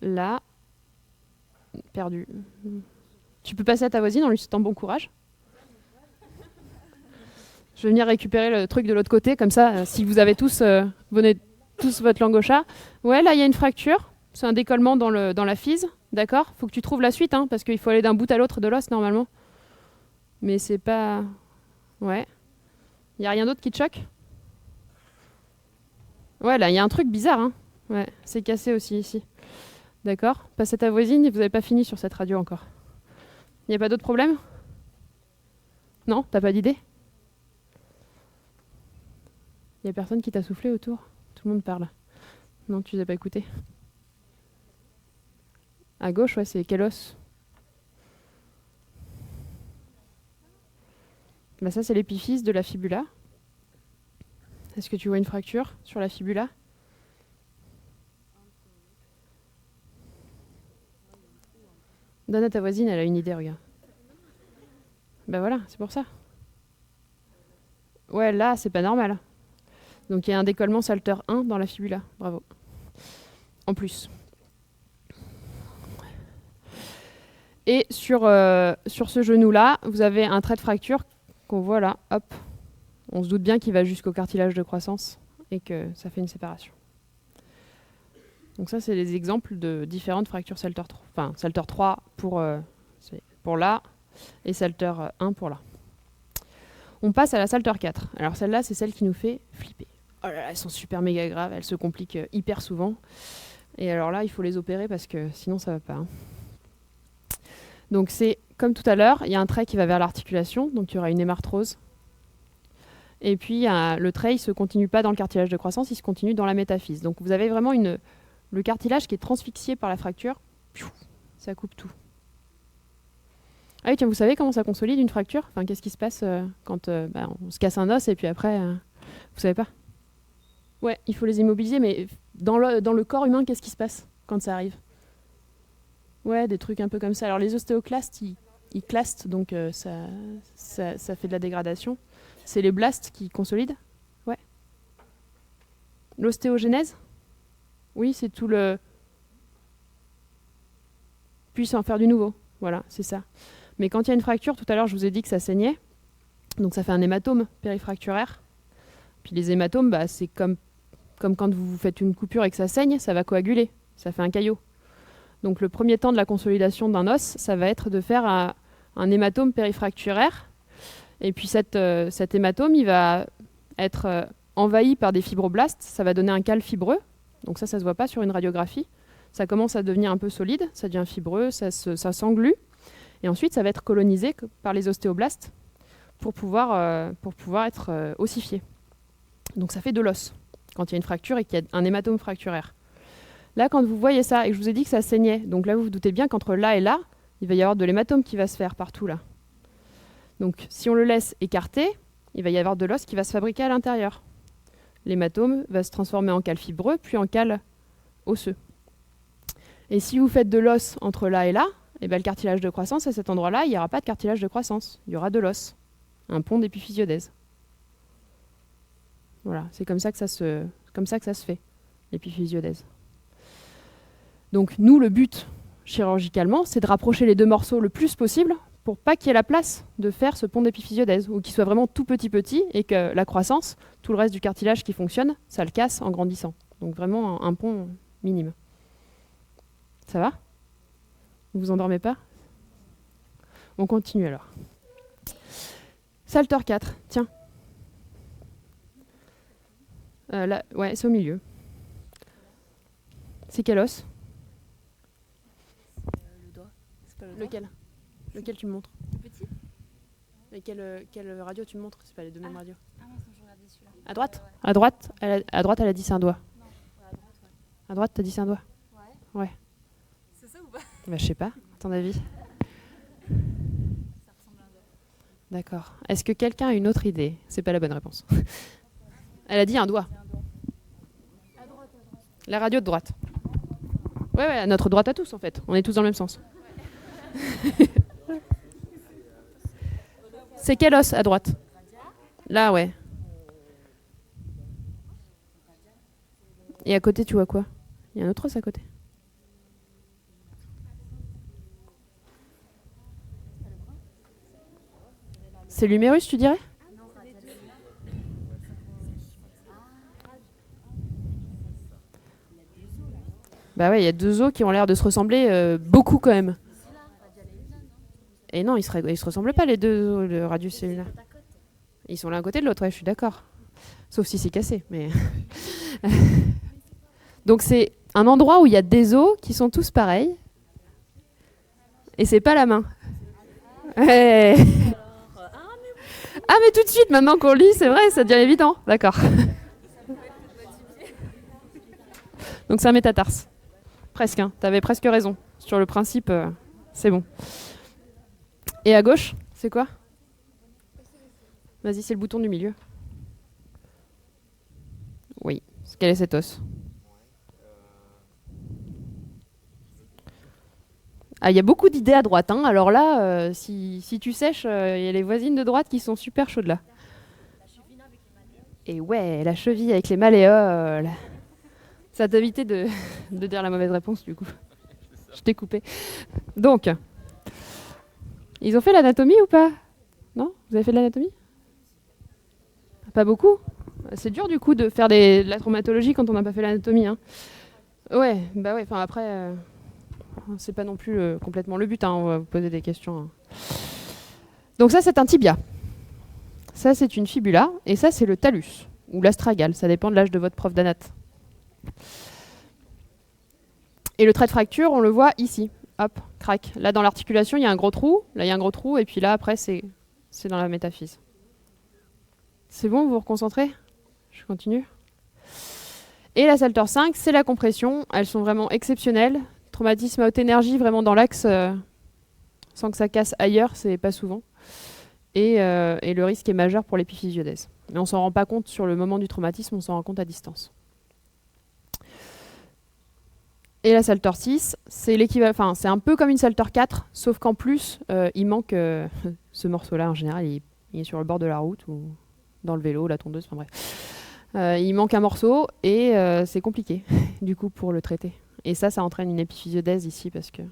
là, perdu. Tu peux passer à ta voisine en lui souhaitant bon courage. Je vais venir récupérer le truc de l'autre côté, comme ça, si vous avez tous, venez tous votre langue au chat. Ouais, là, il y a une fracture. C'est un décollement dans la fise. D'accord ? Faut que tu trouves la suite, parce qu'il faut aller d'un bout à l'autre de l'os, normalement. Mais c'est pas... Ouais. Il n'y a rien d'autre qui te choque ? Ouais, là, il y a un truc bizarre, Ouais, c'est cassé aussi, ici. D'accord ? Passe à ta voisine, vous n'avez pas fini sur cette radio encore. Il n'y a pas d'autre problème ? Non ? T'as pas d'idée ? Il n'y a personne qui t'a soufflé autour ? Tout le monde parle. Non, tu les as pas écoutés. À gauche, ouais, c'est quel os ? Bah ça, c'est l'épiphyse de la fibula. Est-ce que tu vois une fracture sur la fibula ? Donne à ta voisine, elle a une idée, regarde. Bah voilà, c'est pour ça. Ouais, là, c'est pas normal. Donc il y a un décollement Salter 1 dans la fibula. Bravo. En plus. Et sur ce genou-là, vous avez un trait de fracture qu'on voit là, hop. On se doute bien qu'il va jusqu'au cartilage de croissance et que ça fait une séparation. Donc ça, c'est des exemples de différentes fractures Salter 3. Enfin, Salter 3 pour là et Salter 1 pour là. On passe à la Salter 4. Alors celle-là, c'est celle qui nous fait flipper. Oh là là, elles sont super méga graves, elles se compliquent hyper souvent. Et alors là, il faut les opérer parce que sinon ça va pas. Donc c'est comme tout à l'heure, il y a un trait qui va vers l'articulation, donc il y aura une hémarthrose. Et puis le trait, il ne se continue pas dans le cartilage de croissance, il se continue dans la métaphyse. Donc vous avez vraiment le cartilage qui est transfixié par la fracture, ça coupe tout. Ah oui, tiens, vous savez comment ça consolide une fracture ? Enfin, qu'est-ce qui se passe quand on se casse un os et puis après, vous savez pas ? Ouais, il faut les immobiliser, mais dans le corps humain, qu'est-ce qui se passe quand ça arrive ? Ouais, des trucs un peu comme ça. Alors les ostéoclastes, ils clastent, donc ça fait de la dégradation. C'est les blastes qui consolident ? Ouais. L'ostéogenèse ? Oui, c'est tout le... Puis en faire du nouveau. Voilà, c'est ça. Mais quand il y a une fracture, tout à l'heure, je vous ai dit que ça saignait. Donc ça fait un hématome périfracturaire. Puis les hématomes, c'est comme quand vous faites une coupure et que ça saigne, ça va coaguler. Ça fait un caillot. Donc le premier temps de la consolidation d'un os, ça va être de faire un hématome périfracturaire. Et puis cet hématome, il va être envahi par des fibroblastes. Ça va donner un cal fibreux. Donc ça se voit pas sur une radiographie. Ça commence à devenir un peu solide, ça devient fibreux, ça s'englue. Et ensuite, ça va être colonisé par les ostéoblastes pour pouvoir être ossifié. Donc ça fait de l'os quand il y a une fracture et qu'il y a un hématome fracturaire. Là, quand vous voyez ça, et que je vous ai dit que ça saignait, donc là, vous vous doutez bien qu'entre là et là, il va y avoir de l'hématome qui va se faire partout là. Donc si on le laisse écarté, il va y avoir de l'os qui va se fabriquer à l'intérieur. L'hématome va se transformer en cal fibreux, puis en cal osseux. Et si vous faites de l'os entre là et là, et bien le cartilage de croissance, à cet endroit-là, il n'y aura pas de cartilage de croissance, il y aura de l'os, un pont d'épiphysiodèse. Voilà, c'est comme ça que ça se fait, l'épiphysiodèse. Donc nous, le but, chirurgicalement, c'est de rapprocher les deux morceaux le plus possible pour pas qu'il y ait la place de faire ce pont d'épiphysiodèse, ou qu'il soit vraiment tout petit, et que la croissance, tout le reste du cartilage qui fonctionne, ça le casse en grandissant. Donc vraiment un pont minime. Ça va ? Vous vous endormez pas ? On continue alors. Salter 4, tiens. Là, ouais, c'est au milieu. C'est quel os ? Le doigt. C'est pas le doigt. Lequel ? Lequel tu me montres ? Tout petit. Et quelle radio tu me montres ? C'est pas les deux mêmes radios. Ah non, je regardais celui-là. À droite ? Ouais. À droite, elle a dit c'est un doigt. Non, à droite, ouais. À droite, t'as dit c'est un doigt ? Ouais. Ouais. C'est ça ou pas? Bah, je sais pas, à ton avis. Ça ressemble à un doigt. D'accord. Est-ce que quelqu'un a une autre idée ? C'est pas la bonne réponse. Elle a dit un doigt. C'est un doigt. À droite, à droite. La radio de droite. Ouais, à notre droite à tous en fait. On est tous dans le même sens. C'est quel os à droite ? Là, ouais. Et à côté, tu vois quoi ? Il y a un autre os à côté. C'est l'humérus, tu dirais ? Bah ouais, il y a deux os qui ont l'air de se ressembler beaucoup quand même. Et non, ils se ressemblent pas les deux os, le radius cellulaire. Ils sont l'un à côté de l'autre, ouais, je suis d'accord. Sauf si c'est cassé, mais... Donc c'est un endroit où il y a des os qui sont tous pareils. Et c'est pas la main. Ouais. Ah mais tout de suite, maintenant qu'on le lit, c'est vrai, ça devient évident. D'accord. Donc c'est un métatarse. Presque, hein. T'avais presque raison. Sur le principe, c'est bon. Et à gauche, c'est quoi ? Vas-y, c'est le bouton du milieu. Oui. Quel est cet os ? Ah, il y a beaucoup d'idées à droite. Hein. Alors là, si tu sèches, il y a les voisines de droite qui sont super chaudes là. Et ouais, la cheville avec les malléoles. Ça t'a évité de dire la mauvaise réponse du coup. Je t'ai coupé. Donc, ils ont fait l'anatomie ou pas ? Non ? Vous avez fait de l'anatomie ? Pas beaucoup ? C'est dur du coup de faire de la traumatologie quand on n'a pas fait l'anatomie. Hein. Ouais, bah ouais, enfin après, c'est pas non plus complètement le but, hein, on va vous poser des questions. Hein. Donc ça c'est un tibia. Ça c'est une fibula, et ça c'est le talus, ou l'astragale, ça dépend de l'âge de votre prof d'anat. Et le trait de fracture, on le voit ici. Hop, crac. Là, dans l'articulation, il y a un gros trou. Là, il y a un gros trou. Et puis là, après, c'est dans la métaphyse. C'est bon, vous vous reconcentrez ? Je continue. Et la Salter 5, c'est la compression. Elles sont vraiment exceptionnelles. Traumatisme à haute énergie, vraiment dans l'axe, sans que ça casse ailleurs, c'est pas souvent. Et le risque est majeur pour l'épiphysiodèse. Mais on s'en rend pas compte sur le moment du traumatisme, on s'en rend compte à distance. Et la Salter 6, c'est l'équivalent, enfin c'est un peu comme une Salter 4, sauf qu'en plus, il manque ce morceau-là en général, il est sur le bord de la route ou dans le vélo, la tondeuse, enfin bref. Il manque un morceau et c'est compliqué du coup pour le traiter. Et ça entraîne une épiphysiodèse ici parce qu'il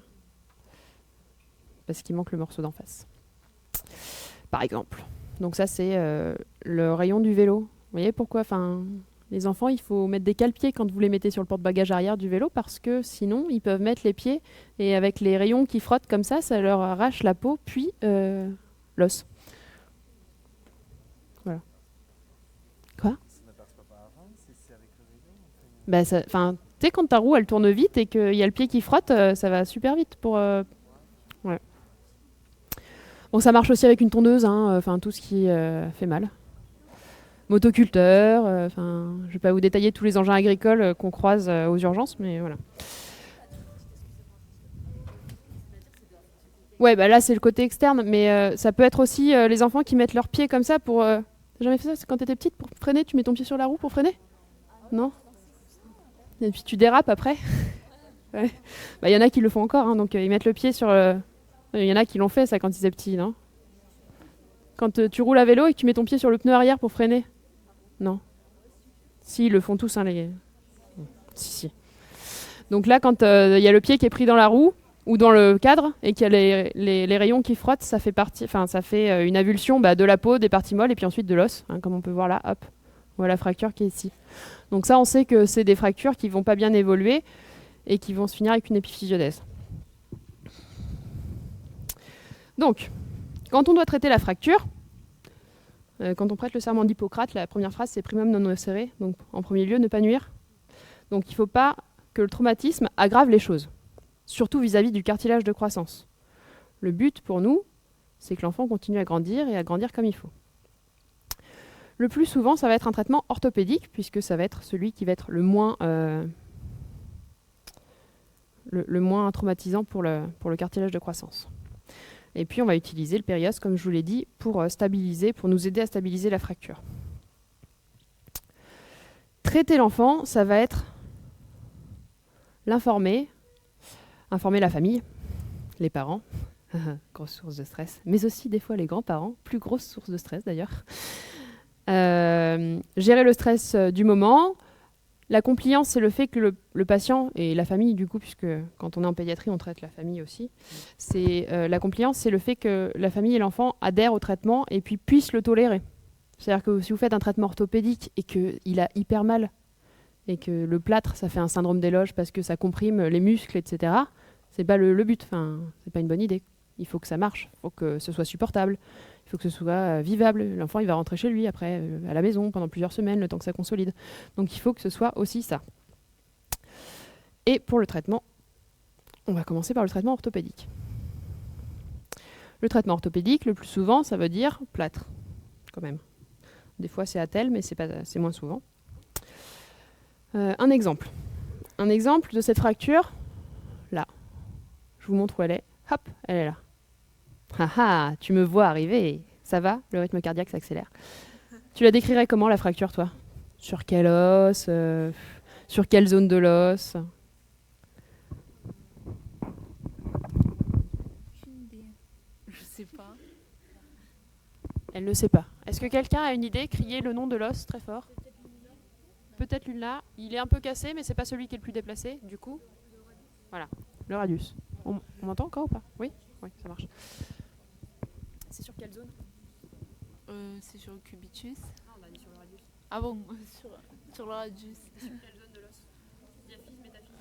manque le morceau d'en face. Par exemple. Donc ça c'est le rayon du vélo. Vous voyez pourquoi, enfin. Les enfants, il faut mettre des cale-pieds quand vous les mettez sur le porte-bagages arrière du vélo parce que sinon, ils peuvent mettre les pieds et avec les rayons qui frottent comme ça leur arrache la peau puis l'os. Voilà. Quoi ? Ça n'aperçoit pas avant, c'est avec le rayon. Enfin, tu sais, quand ta roue elle tourne vite et qu'il y a le pied qui frotte, ça va super vite pour. Ouais. Bon, ça marche aussi avec une tondeuse, hein, tout ce qui fait mal. Motoculteur, je ne vais pas vous détailler tous les engins agricoles qu'on croise aux urgences, mais voilà. Ouais, bah là c'est le côté externe, mais ça peut être aussi les enfants qui mettent leurs pieds comme ça pour. T'as jamais fait ça quand t'étais petite pour freiner? Tu mets ton pied sur la roue pour freiner? Non? Et puis tu dérapes après? Ouais. Bah, y en a qui le font encore, hein, donc ils mettent le pied sur. Il y en a qui l'ont fait ça quand ils étaient petits, non? Quand tu roules à vélo et que tu mets ton pied sur le pneu arrière pour freiner? Non. Si, ils le font tous, hein, les. Si, si. Donc là, quand il y a le pied qui est pris dans la roue ou dans le cadre et qu'il y a les rayons qui frottent, ça fait une avulsion de la peau, des parties molles et puis ensuite de l'os, hein, comme on peut voir là, hop, voilà la fracture qui est ici. Donc ça, on sait que c'est des fractures qui vont pas bien évoluer et qui vont se finir avec une épiphysiodèse. Donc, quand on doit traiter la fracture, quand on prête le serment d'Hippocrate, la première phrase c'est primum non nocere, donc en premier lieu ne pas nuire. Donc il ne faut pas que le traumatisme aggrave les choses, surtout vis-à-vis du cartilage de croissance. Le but pour nous, c'est que l'enfant continue à grandir et à grandir comme il faut. Le plus souvent, ça va être un traitement orthopédique, puisque ça va être celui qui va être le moins traumatisant pour le cartilage de croissance. Et puis on va utiliser le périos, comme je vous l'ai dit, pour nous aider à stabiliser la fracture. Traiter l'enfant, ça va être informer la famille, les parents, grosse source de stress, mais aussi des fois les grands-parents, plus grosse source de stress d'ailleurs. Gérer le stress du moment. La compliance, c'est le fait que le patient et la famille, du coup, puisque quand on est en pédiatrie, on traite la famille aussi. La compliance, c'est le fait que la famille et l'enfant adhèrent au traitement et puis puissent le tolérer. C'est-à-dire que si vous faites un traitement orthopédique et qu'il a hyper mal, et que le plâtre, ça fait un syndrome d'éloge parce que ça comprime les muscles, etc., c'est pas le but. Enfin, c'est pas une bonne idée. Il faut que ça marche, il faut que ce soit supportable, il faut que ce soit vivable. L'enfant, il va rentrer chez lui après, à la maison, pendant plusieurs semaines, le temps que ça consolide. Donc il faut que ce soit aussi ça. Et pour le traitement, on va commencer par le traitement orthopédique. Le traitement orthopédique, le plus souvent, ça veut dire plâtre, quand même. Des fois, c'est attelle, mais c'est moins souvent. Un exemple de cette fracture, là. Je vous montre où elle est. Hop, elle est là. Ah ah, tu me vois arriver. Ça va? Le rythme cardiaque s'accélère. Tu la décrirais comment, la fracture, toi? Sur quel os? Sur quelle zone de l'os? Aucune idée. Je sais pas. Elle ne sait pas. Est-ce que quelqu'un a une idée? Criez le nom de l'os très fort. Peut-être l'ulna. Il est un peu cassé, mais c'est pas celui qui est le plus déplacé. Du coup, voilà, le radius. On m'entend encore ou pas? Oui, oui, ça marche. C'est sur quelle zone? C'est sur le cubitus. Non, on a dit sur le radius. Ah bon, sur le radius. Sur quelle zone de l'os? Diaphyse, métaphyse?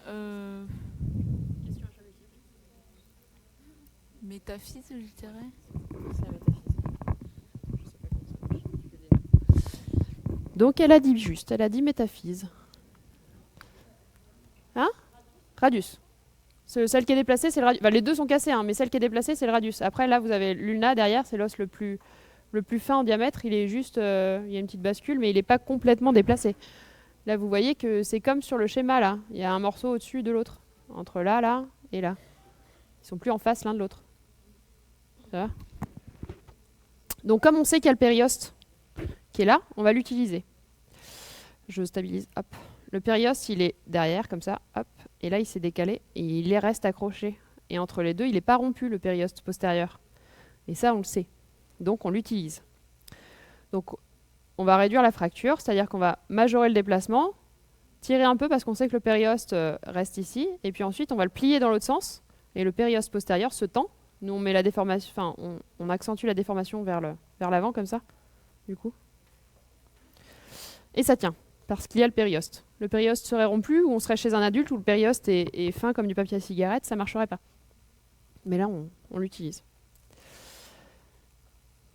Question à chaque équipe. Métaphyse, je dirais. C'est la métaphyse. Je sais pas comment ça marche. Tu fais des notes. Donc elle a dit juste, elle a dit métaphyse. Hein? Radius. Celle qui est déplacée, c'est le radius. Enfin, les deux sont cassés, hein, mais celle qui est déplacée, c'est le radius. Après, là, vous avez l'ulna derrière, c'est l'os le plus fin en diamètre. Il est juste, il y a une petite bascule, mais il n'est pas complètement déplacé. Là, vous voyez que c'est comme sur le schéma, là. Il y a un morceau au-dessus de l'autre. Entre là et là. Ils sont plus en face l'un de l'autre. Ça va? Donc, comme on sait qu'il y a le périoste qui est là, on va l'utiliser. Je stabilise, hop. Le périoste, il est derrière, comme ça, hop. Et là, il s'est décalé et il les reste accroché. Et entre les deux, il n'est pas rompu, le périoste postérieur. Et ça, on le sait. Donc, on l'utilise. Donc, on va réduire la fracture, c'est-à-dire qu'on va majorer le déplacement, tirer un peu parce qu'on sait que le périoste reste ici. Et puis ensuite, on va le plier dans l'autre sens. Et le périoste postérieur se tend. Nous, on met la déformation, enfin, on accentue la déformation vers l'avant, comme ça, du coup. Et ça tient, parce qu'il y a le périoste. Le périoste serait rompu, ou on serait chez un adulte où le périoste est fin comme du papier à cigarette, ça ne marcherait pas. Mais là, on l'utilise.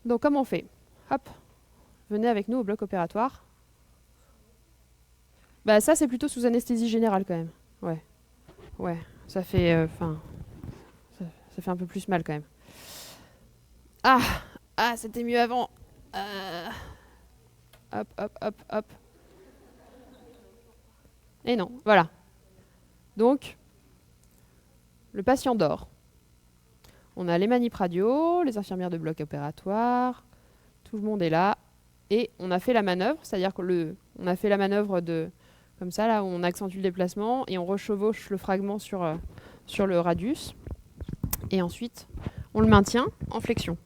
Donc, comment on fait? Hop, venez avec nous au bloc opératoire. Bah, ça, c'est plutôt sous anesthésie générale, quand même. Ouais, ça fait... ça fait un peu plus mal, quand même. Ah, c'était mieux avant. Hop. Et non, voilà. Donc, le patient dort. on a les manips radio, les infirmières de bloc opératoire, tout le monde est là. Et on a fait la manœuvre, c'est-à-dire qu'on a fait la manœuvre comme ça, là où on accentue le déplacement et on rechevauche le fragment sur le radius. Et ensuite, on le maintient en flexion.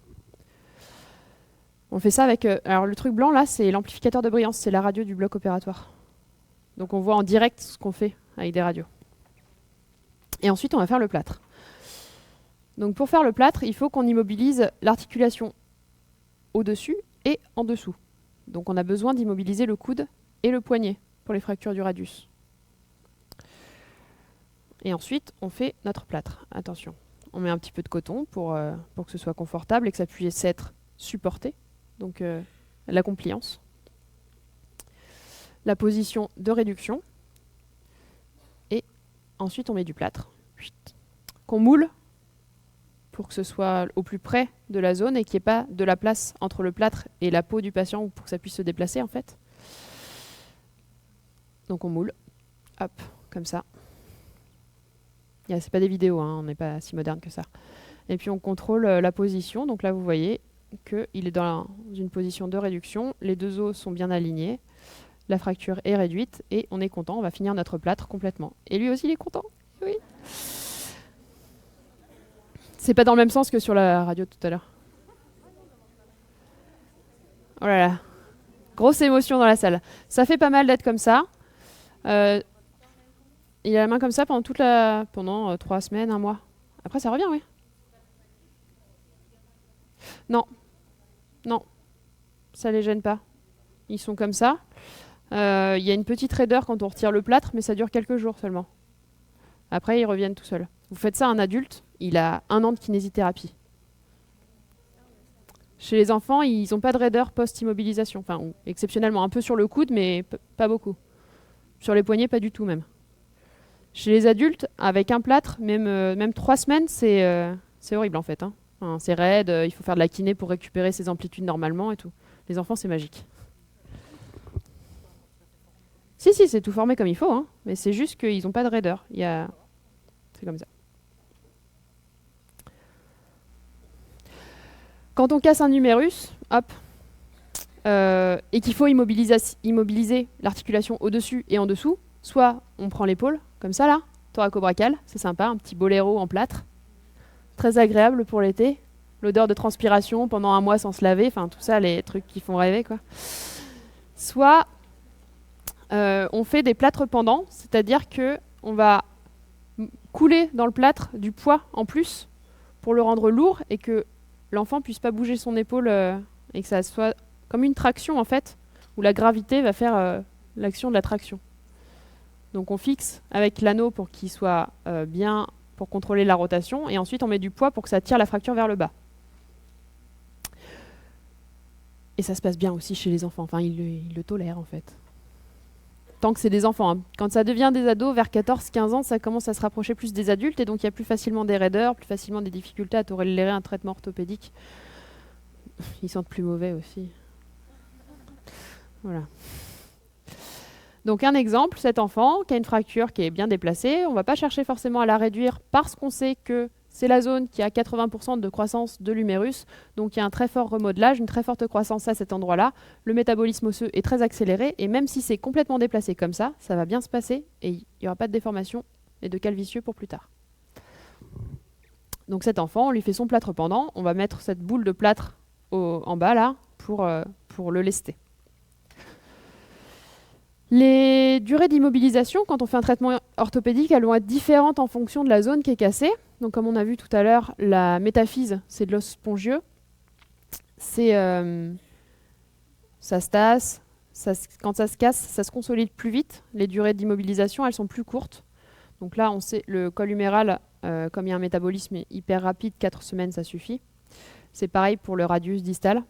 On fait ça avec... alors le truc blanc, là, c'est l'amplificateur de brillance, c'est la radio du bloc opératoire. Donc on voit en direct ce qu'on fait avec des radios. Et ensuite, on va faire le plâtre. Donc pour faire le plâtre, il faut qu'on immobilise l'articulation au-dessus et en dessous. Donc on a besoin d'immobiliser le coude et le poignet pour les fractures du radius. Et ensuite, on fait notre plâtre. Attention, on met un petit peu de coton pour que ce soit confortable et que ça puisse être supporté. Donc la compliance. La position de réduction. Et ensuite, on met du plâtre. Qu'on moule pour que ce soit au plus près de la zone et qu'il n'y ait pas de la place entre le plâtre et la peau du patient pour que ça puisse se déplacer en fait. Donc on moule, hop, comme ça. C'est pas des vidéos, hein, on n'est pas si moderne que ça. Et puis on contrôle la position, donc là vous voyez qu'il est dans une position de réduction, les deux os sont bien alignés, la fracture est réduite et on est content, on va finir notre plâtre complètement. Et lui aussi il est content, oui. C'est pas dans le même sens que sur la radio tout à l'heure. Oh là là, grosse émotion dans la salle. Ça fait pas mal d'être comme ça. Il a la main comme ça pendant 3 semaines, 1 mois. Après ça revient, oui. Non, ça les gêne pas. Ils sont comme ça. Il y a une petite raideur quand on retire le plâtre, mais ça dure quelques jours seulement. Après, ils reviennent tout seuls. Vous faites ça à un adulte, il a 1 an de kinésithérapie. Chez les enfants, ils n'ont pas de raideur post-immobilisation. Enfin, exceptionnellement, un peu sur le coude, mais pas beaucoup. Sur les poignets, pas du tout même. Chez les adultes, avec un plâtre, même 3 semaines, c'est horrible en fait. Hein. Enfin, c'est raide, il faut faire de la kiné pour récupérer ses amplitudes normalement et tout. Les enfants, c'est magique. Si, c'est tout formé comme il faut, hein, mais c'est juste qu'ils n'ont pas de raideur. C'est comme ça. Quand on casse un numérus, hop, et qu'il faut immobiliser l'articulation au-dessus et en dessous, soit on prend l'épaule, comme ça là, thoracobrachial, c'est sympa, un petit boléro en plâtre, très agréable pour l'été, l'odeur de transpiration pendant 1 mois sans se laver, enfin tout ça, les trucs qui font rêver, quoi. Soit on fait des plâtres pendants, c'est-à-dire qu'on va couler dans le plâtre du poids en plus pour le rendre lourd et que l'enfant puisse pas bouger son épaule et que ça soit comme une traction en fait, où la gravité va faire l'action de la traction. Donc on fixe avec l'anneau pour qu'il soit bien, pour contrôler la rotation, et ensuite on met du poids pour que ça tire la fracture vers le bas. Et ça se passe bien aussi chez les enfants, enfin ils le tolèrent en fait. Tant que c'est des enfants. Hein. Quand ça devient des ados, vers 14-15 ans, ça commence à se rapprocher plus des adultes, et donc il y a plus facilement des raideurs, plus facilement des difficultés à tolérer un traitement orthopédique. Ils sentent plus mauvais aussi. Voilà. Donc un exemple, cet enfant qui a une fracture qui est bien déplacée, on ne va pas chercher forcément à la réduire parce qu'on sait que c'est la zone qui a 80% de croissance de l'humérus, donc il y a un très fort remodelage, une très forte croissance à cet endroit-là. Le métabolisme osseux est très accéléré, et même si c'est complètement déplacé comme ça va bien se passer, et il n'y aura pas de déformation et de calvitieux pour plus tard. Donc cet enfant, on lui fait son plâtre pendant, on va mettre cette boule de plâtre en bas là, pour le lester. Les durées d'immobilisation, quand on fait un traitement orthopédique, elles vont être différentes en fonction de la zone qui est cassée. Donc comme on a vu tout à l'heure, la métaphyse, c'est de l'os spongieux. Ça se tasse, quand ça se casse, ça se consolide plus vite. Les durées d'immobilisation, elles sont plus courtes. Donc là, on sait, le col huméral, comme il y a un métabolisme hyper rapide, 4 semaines, ça suffit. C'est pareil pour le radius distal.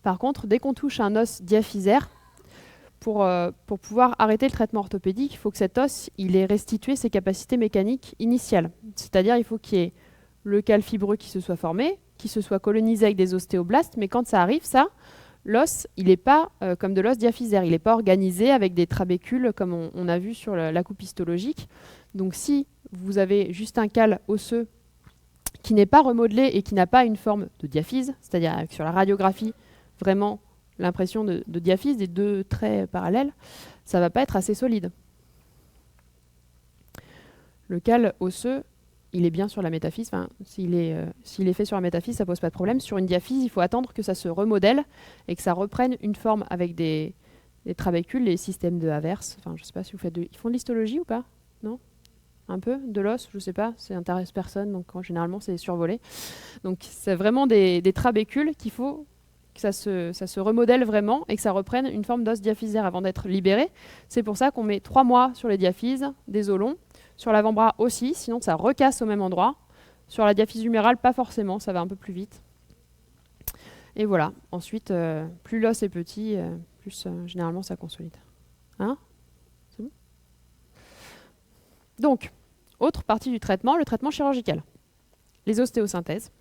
Par contre, dès qu'on touche un os diaphysaire, pour pouvoir arrêter le traitement orthopédique, il faut que cet os il ait restitué ses capacités mécaniques initiales. C'est-à-dire il faut qu'il y ait le cal fibreux qui se soit formé, qui se soit colonisé avec des ostéoblastes, mais quand ça arrive, l'os, il n'est pas comme de l'os diaphysaire, il n'est pas organisé avec des trabécules comme on a vu sur la coupe histologique. Donc si vous avez juste un cal osseux qui n'est pas remodelé et qui n'a pas une forme de diaphyse, c'est-à-dire avec sur la radiographie, vraiment l'impression de diaphyse, des deux traits parallèles, ça ne va pas être assez solide. Le cal osseux, il est bien sur la métaphyse. Enfin, s'il est fait sur la métaphyse, ça pose pas de problème. Sur une diaphyse, il faut attendre que ça se remodèle et que ça reprenne une forme avec des trabécules, les systèmes de Havertz. Enfin, je sais pas si vous faites ils font de l'histologie ou pas? Non? Un peu de l'os, je sais pas, ça intéresse personne, donc généralement c'est survolé. Donc c'est vraiment des trabécules qu'il faut que ça se remodèle vraiment et que ça reprenne une forme d'os diaphysaire avant d'être libéré. C'est pour ça qu'on met 3 mois sur les diaphyses, des os longs. Sur l'avant-bras aussi, sinon ça recasse au même endroit. Sur la diaphyse humérale, pas forcément, ça va un peu plus vite. Et voilà, ensuite, plus l'os est petit, plus généralement ça consolide. Hein? C'est bon? Donc, autre partie du traitement, le traitement chirurgical. Les ostéosynthèses.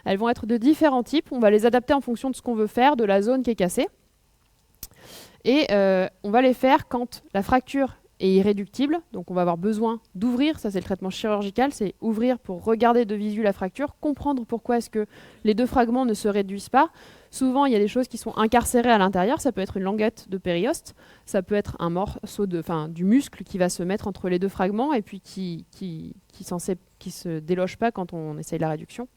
Elles vont être de différents types, on va les adapter en fonction de ce qu'on veut faire, de la zone qui est cassée. Et on va les faire quand la fracture est irréductible, donc on va avoir besoin d'ouvrir, ça c'est le traitement chirurgical, c'est ouvrir pour regarder de visu la fracture, comprendre pourquoi est-ce que les deux fragments ne se réduisent pas. Souvent il y a des choses qui sont incarcérées à l'intérieur, ça peut être une languette de périoste, ça peut être un morceau du muscle qui va se mettre entre les deux fragments et puis qui se déloge pas quand on essaye la réduction.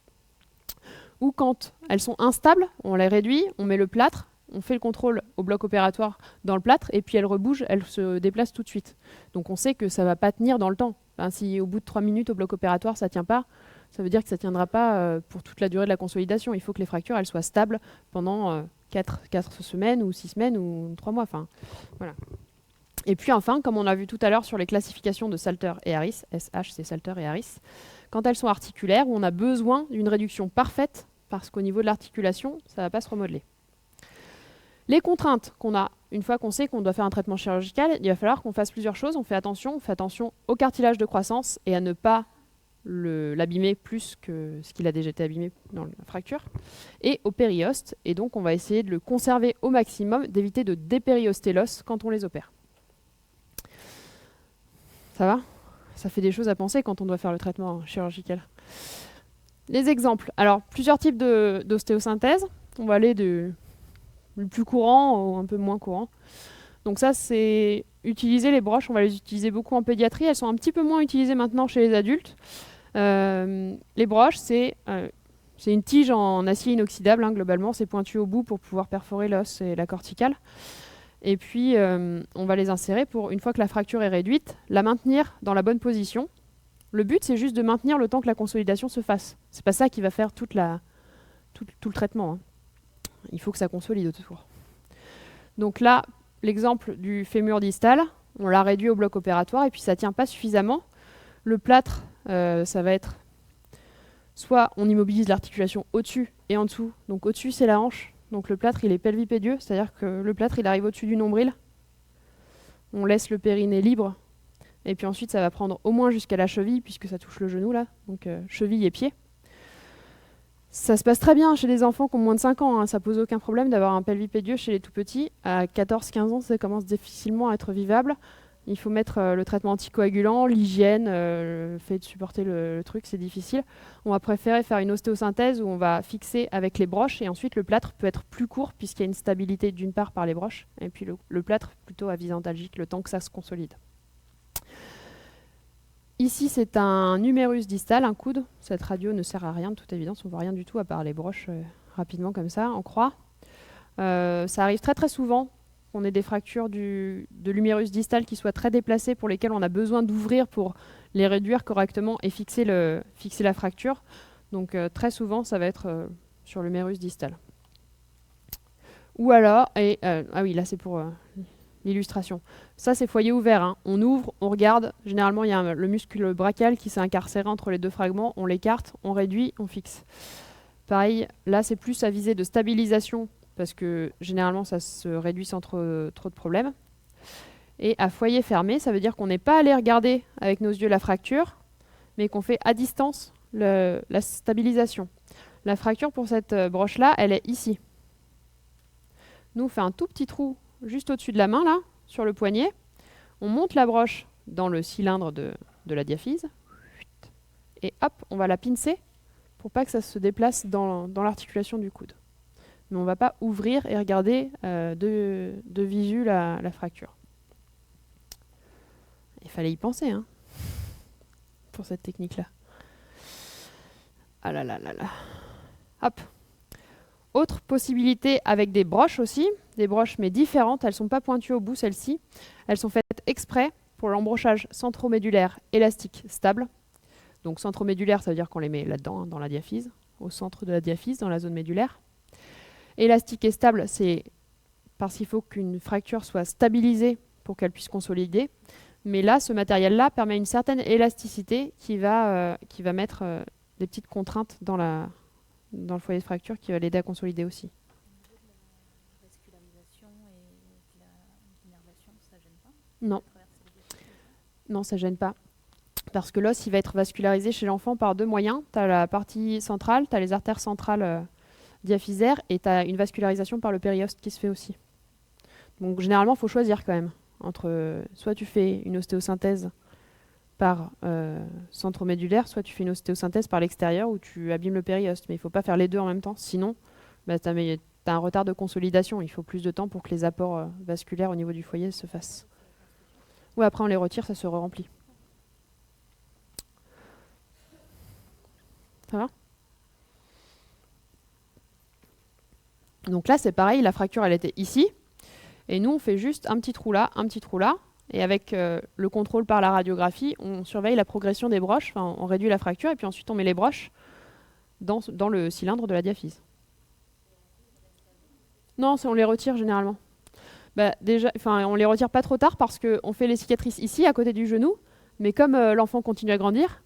Ou quand elles sont instables, on les réduit, on met le plâtre, on fait le contrôle au bloc opératoire dans le plâtre et puis elle rebouge, elle se déplace tout de suite. Donc on sait que ça ne va pas tenir dans le temps. Enfin, si au bout de 3 minutes au bloc opératoire ça ne tient pas, ça veut dire que ça ne tiendra pas pour toute la durée de la consolidation. Il faut que les fractures elles soient stables pendant 4 semaines ou 6 semaines ou 3 mois. Enfin, voilà. Et puis enfin, comme on a vu tout à l'heure sur les classifications de Salter et Harris, SH c'est Salter et Harris, quand elles sont articulaires, où on a besoin d'une réduction parfaite parce qu'au niveau de l'articulation, ça ne va pas se remodeler. Les contraintes qu'on a, une fois qu'on sait qu'on doit faire un traitement chirurgical, il va falloir qu'on fasse plusieurs choses. On fait attention au cartilage de croissance et à ne pas l'abîmer plus que ce qu'il a déjà été abîmé dans la fracture, et au périoste. Et donc on va essayer de le conserver au maximum, d'éviter de dépérioster l'os quand on les opère. Ça va? Ça fait des choses à penser quand on doit faire le traitement chirurgical. Les exemples. Alors, plusieurs types d'ostéosynthèse. On va aller du plus courant au un peu moins courant. Donc ça, c'est utiliser les broches. On va les utiliser beaucoup en pédiatrie. Elles sont un petit peu moins utilisées maintenant chez les adultes. Les broches, c'est une tige en acier inoxydable. Hein, globalement, c'est pointu au bout pour pouvoir perforer l'os et la corticale. Et puis, on va les insérer pour, une fois que la fracture est réduite, la maintenir dans la bonne position. Le but, c'est juste de maintenir le temps que la consolidation se fasse. C'est pas ça qui va faire tout le traitement. Hein. Il faut que ça consolide autour. Donc là, l'exemple du fémur distal, on l'a réduit au bloc opératoire et puis ça ne tient pas suffisamment. Le plâtre, ça va être soit on immobilise l'articulation au-dessus et en dessous. Donc au-dessus, c'est la hanche. Donc le plâtre, il est pelvipédieux, c'est-à-dire que le plâtre, il arrive au-dessus du nombril. On laisse le périnée libre. Et puis ensuite, ça va prendre au moins jusqu'à la cheville, puisque ça touche le genou, là. Donc cheville et pied. Ça se passe très bien chez les enfants qui ont moins de 5 ans. Hein. Ça pose aucun problème d'avoir un pelvipédieux chez les tout petits. À 14-15 ans, ça commence difficilement à être vivable. Il faut mettre le traitement anticoagulant, l'hygiène, le fait de supporter le truc, c'est difficile. On va préférer faire une ostéosynthèse où on va fixer avec les broches et ensuite le plâtre peut être plus court puisqu'il y a une stabilité d'une part par les broches et puis le plâtre plutôt à visée antalgique le temps que ça se consolide. Ici, c'est un humérus distal, un coude. Cette radio ne sert à rien, de toute évidence. On ne voit rien du tout à part les broches rapidement comme ça, en croix. Ça arrive très très souvent qu'on ait des fractures de l'humérus distal qui soient très déplacées pour lesquelles on a besoin d'ouvrir pour les réduire correctement et fixer la fracture. Donc très souvent, ça va être sur l'humérus distal. Ou alors, ah oui, là c'est pour l'illustration. Ça, c'est foyer ouvert. Hein. On ouvre, on regarde. Généralement, il y a le muscle brachial qui s'est incarcéré entre les deux fragments. On l'écarte, on réduit, on fixe. Pareil, là, c'est plus à visée de stabilisation parce que généralement, ça se réduit sans trop de problèmes. Et à foyer fermé, ça veut dire qu'on n'est pas allé regarder avec nos yeux la fracture, mais qu'on fait à distance la stabilisation. La fracture pour cette broche-là, elle est ici. Nous, on fait un tout petit trou juste au-dessus de la main, là, sur le poignet. On monte la broche dans le cylindre de la diaphyse. Et hop, on va la pincer pour pas que ça se déplace dans l'articulation du coude. Mais on ne va pas ouvrir et regarder de visu la fracture. Il fallait y penser, hein, pour cette technique-là. Ah là là là là. Hop. Autre possibilité avec des broches aussi, des broches mais différentes, elles ne sont pas pointues au bout celles-ci, elles sont faites exprès pour l'embrochage centromédulaire élastique stable. Donc centromédulaire, ça veut dire qu'on les met là-dedans, hein, dans la diaphyse, au centre de la diaphyse, dans la zone médulaire. Élastique et stable, c'est parce qu'il faut qu'une fracture soit stabilisée pour qu'elle puisse consolider. Mais là, ce matériel-là permet une certaine élasticité qui va mettre des petites contraintes dans le foyer de fracture qui va l'aider à consolider aussi. La vascularisation et l'innervation, ça gêne pas? Non. Non, ça gêne pas. Parce que l'os, il va être vascularisé chez l'enfant par deux moyens. Tu as la partie centrale, tu as les artères centrales diaphysaires et tu as une vascularisation par le périoste qui se fait aussi. Donc généralement, il faut choisir quand même. Entre soit tu fais une ostéosynthèse par centromédulaire, soit tu fais une ostéosynthèse par l'extérieur où tu abîmes le périoste. Mais il ne faut pas faire les deux en même temps, sinon tu as un retard de consolidation. Il faut plus de temps pour que les apports vasculaires au niveau du foyer se fassent. Oui, après on les retire, ça se remplit. Ça va? Donc là, c'est pareil, la fracture, elle était ici. Et nous, on fait juste un petit trou là, un petit trou là. Et avec le contrôle par la radiographie, on surveille la progression des broches. Enfin, on réduit la fracture et puis ensuite on met les broches dans le cylindre de la diaphyse. Non, on les retire généralement. Déjà, on les retire pas trop tard parce qu'on fait les cicatrices ici, à côté du genou. Mais comme l'enfant continue à grandir,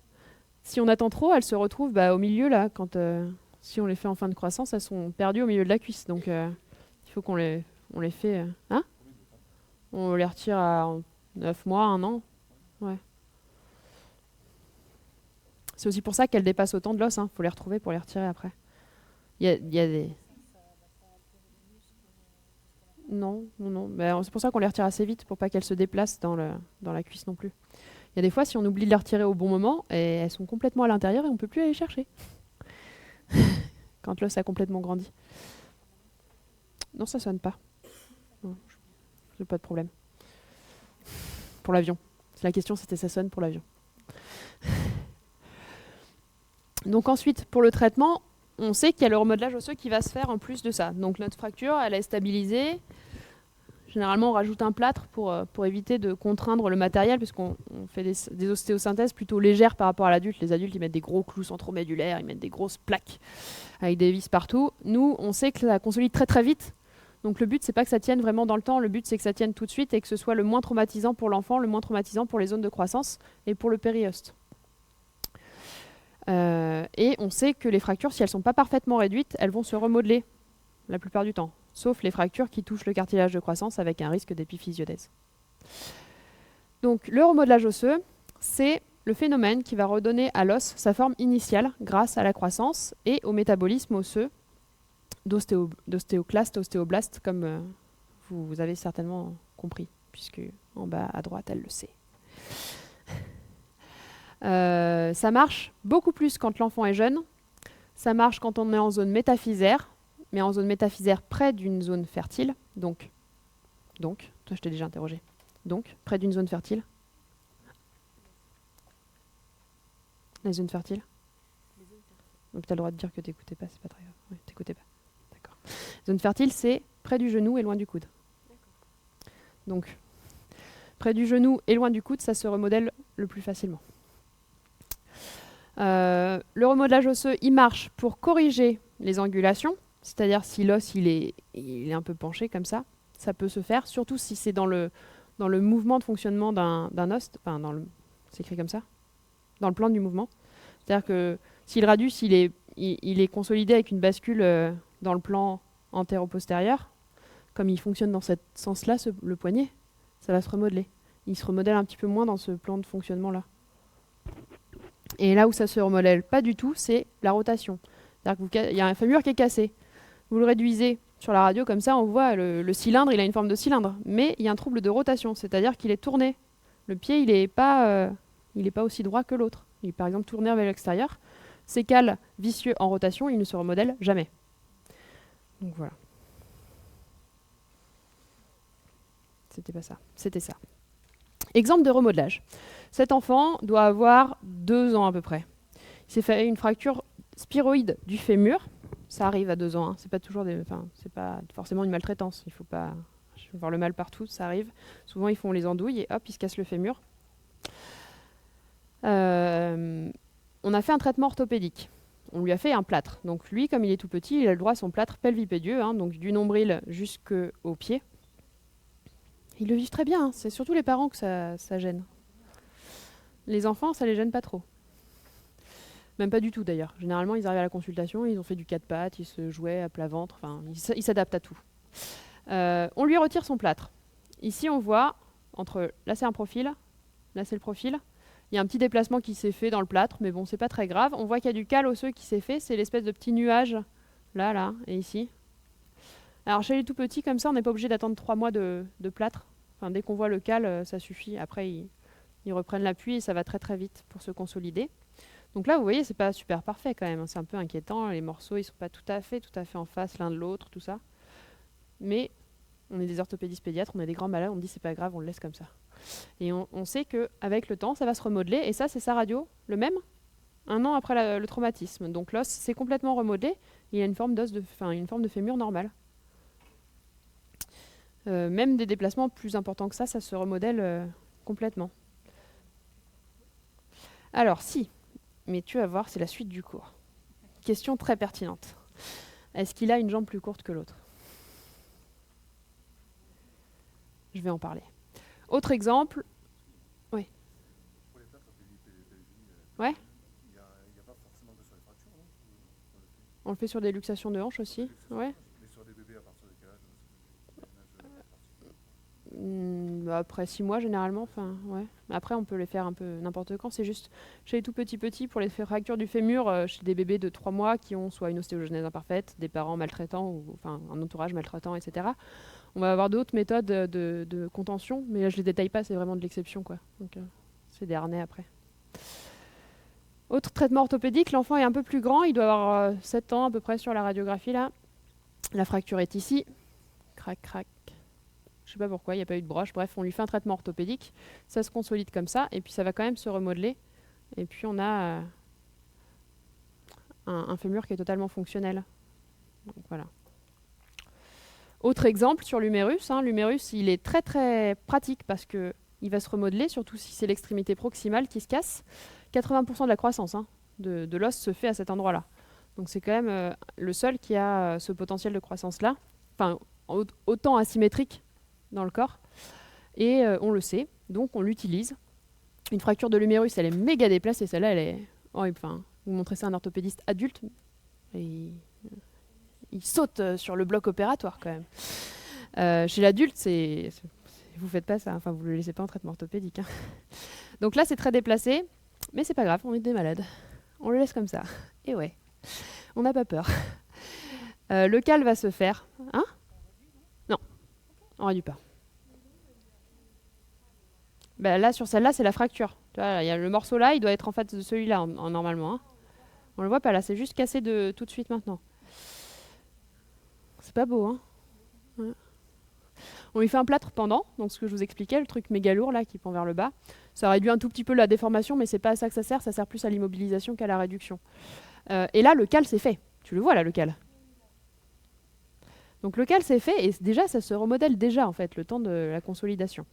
si on attend trop, elles se retrouvent au milieu là. Si on les fait en fin de croissance, elles sont perdues au milieu de la cuisse. Donc il faut qu'on les fait. On les retire à 9 mois, 1 an. Ouais. C'est aussi pour ça qu'elles dépassent autant de l'os. Il faut les retrouver pour les retirer après. Il y a des... Non. C'est pour ça qu'on les retire assez vite, pour pas qu'elles se déplacent dans la cuisse non plus. Il y a des fois, si on oublie de les retirer au bon moment, et elles sont complètement à l'intérieur et on ne peut plus aller chercher. Quand l'os a complètement grandi. Non, ça sonne pas. Non, j'ai pas de problème. Pour l'avion. La question, c'était ça sonne pour l'avion. Donc ensuite, pour le traitement, on sait qu'il y a le remodelage osseux qui va se faire en plus de ça. Donc notre fracture, elle est stabilisée. Généralement, on rajoute un plâtre pour éviter de contraindre le matériel, puisqu'on fait des ostéosynthèses plutôt légères par rapport à l'adulte. Les adultes, ils mettent des gros clous centromédulaires, ils mettent des grosses plaques avec des vis partout. Nous, on sait que ça consolide très très vite. Donc le but, c'est pas que ça tienne vraiment dans le temps, le but, c'est que ça tienne tout de suite et que ce soit le moins traumatisant pour l'enfant, le moins traumatisant pour les zones de croissance et pour le périoste. Et on sait que les fractures, si elles ne sont pas parfaitement réduites, elles vont se remodeler la plupart du temps, sauf les fractures qui touchent le cartilage de croissance avec un risque d'épiphysiodèse. Donc le remodelage osseux, c'est le phénomène qui va redonner à l'os sa forme initiale grâce à la croissance et au métabolisme osseux d'ostéoclaste, ostéoblaste, comme vous avez certainement compris, puisque en bas à droite, elle le sait. Ça marche beaucoup plus quand l'enfant est jeune. Ça marche quand on est en zone métaphysaire, mais en zone métaphysaire près d'une zone fertile. Donc, toi je t'ai déjà interrogé. Donc, près d'une zone fertile. La zone fertile. Donc tu as le droit de dire que tu n'écoutais pas, c'est pas très grave. Oui, t'écoutais pas. D'accord. Zone fertile, c'est près du genou et loin du coude. Donc, près du genou et loin du coude, ça se remodèle le plus facilement. Le remodelage osseux, il marche pour corriger les angulations, c'est-à-dire si l'os il est un peu penché comme ça peut se faire, surtout si c'est dans le mouvement de fonctionnement d'un os, enfin c'est écrit comme ça, dans le plan du mouvement. C'est-à-dire que si le radius il est consolidé avec une bascule dans le plan antéro-postérieur, comme il fonctionne dans ce sens-là, le poignet, ça va se remodeler. Il se remodèle un petit peu moins dans ce plan de fonctionnement-là. Et là où ça se remodèle pas du tout, c'est la rotation. C'est-à-dire qu'il y a un fémur qui est cassé. Vous le réduisez sur la radio, comme ça on voit le cylindre, il a une forme de cylindre. Mais il y a un trouble de rotation, c'est-à-dire qu'il est tourné. Le pied, il n'est pas aussi droit que l'autre. Il est par exemple tourné vers l'extérieur. ces cals vicieux en rotation, ils ne se remodèlent jamais. Donc voilà. C'était pas ça, c'était ça. Exemple de remodelage. Cet enfant doit avoir 2 ans à peu près. Il s'est fait une fracture spiroïde du fémur. Ça arrive à 2 ans. Hein. C'est pas toujours c'est pas forcément une maltraitance. Il faut pas voir le mal partout. Ça arrive. Souvent ils font les andouilles et hop, ils se cassent le fémur. On a fait un traitement orthopédique. On lui a fait un plâtre. Donc lui, comme il est tout petit, il a le droit à son plâtre pelvipédieux, hein, donc du nombril jusqu'au pied. Ils le vivent très bien. Hein. C'est surtout les parents que ça gêne. Les enfants, ça les gêne pas trop. Même pas du tout d'ailleurs. Généralement, ils arrivent à la consultation, ils ont fait du 4 pattes, ils se jouaient à plat ventre, enfin, ils s'adaptent à tout. On lui retire son plâtre. Ici, on voit, là c'est un profil, là c'est le profil. Il y a un petit déplacement qui s'est fait dans le plâtre, mais bon, c'est pas très grave. On voit qu'il y a du cal osseux qui s'est fait, c'est l'espèce de petit nuage, là, et ici. Alors chez les tout petits, comme ça, on n'est pas obligé d'attendre 3 mois de plâtre. Enfin, dès qu'on voit le cal, ça suffit. Après, ils reprennent l'appui et ça va très très vite pour se consolider. Donc là, vous voyez, c'est pas super parfait quand même. C'est un peu inquiétant. Les morceaux, ils sont pas tout à fait en face l'un de l'autre, tout ça. Mais on est des orthopédistes pédiatres, on a des grands malades, on dit c'est pas grave, on le laisse comme ça. Et on sait qu'avec le temps, ça va se remodeler. Et ça, c'est sa radio, le même, 1 an après le traumatisme. Donc l'os s'est complètement remodelé. Il a une forme une forme de fémur normale. Même des déplacements plus importants que ça se remodèle complètement. Alors si, mais tu vas voir, c'est la suite du cours. Question très pertinente. Est-ce qu'il a une jambe plus courte que l'autre? Je vais en parler. Autre exemple. Oui. Pour les plâtres pelvis, Ouais. il n'y a pas forcément que sur les fractures, non? On le fait sur des luxations de hanches aussi. Ouais. Mais sur des bébés, à partir de quel âge? Après 6 mois généralement. Enfin, ouais. Après, on peut les faire un peu n'importe quand. C'est juste chez les tout petits, pour les fractures du fémur, chez des bébés de 3 mois qui ont soit une ostéogenèse imparfaite, des parents maltraitants, ou enfin un entourage maltraitant, etc. On va avoir d'autres méthodes de contention, mais là, je ne les détaille pas, c'est vraiment de l'exception, quoi. Donc, c'est des harnais après. Autre traitement orthopédique, l'enfant est un peu plus grand, il doit avoir 7 ans à peu près sur la radiographie, là. La fracture est ici. Crac, crac. Je ne sais pas pourquoi, il n'y a pas eu de broche. Bref, on lui fait un traitement orthopédique, ça se consolide comme ça, et puis ça va quand même se remodeler. Et puis on a un fémur qui est totalement fonctionnel. Donc, voilà. Autre exemple sur l'humérus. L'humérus, il est très très pratique parce qu'il va se remodeler, surtout si c'est l'extrémité proximale qui se casse. 80% de la croissance de l'os se fait à cet endroit-là. Donc c'est quand même le seul qui a ce potentiel de croissance-là, enfin autant asymétrique dans le corps. Et on le sait, donc on l'utilise. Une fracture de l'humérus, elle est méga déplacée. Celle-là, elle est... vous montrez ça à un orthopédiste adulte, et il saute sur le bloc opératoire quand même. Chez l'adulte, vous faites pas ça, vous le laissez pas en traitement orthopédique. Donc là, c'est très déplacé, mais c'est pas grave, on est des malades. On le laisse comme ça. Et ouais, on n'a pas peur. Le cal va se faire. Hein? Non, on réduit pas. Là, sur celle-là, c'est la fracture. Tu vois, y a le morceau là, il doit être en face de celui-là, normalement. On le voit pas là, c'est juste cassé tout de suite maintenant. C'est pas beau, hein? Ouais. On lui fait un plâtre pendant, donc ce que je vous expliquais, le truc méga lourd là qui pend vers le bas. Ça réduit un tout petit peu la déformation, mais c'est pas à ça que ça sert plus à l'immobilisation qu'à la réduction. Et là, le cal c'est fait. Tu le vois là, le cal. Donc le cal c'est fait, et déjà ça se remodèle déjà en fait, le temps de la consolidation.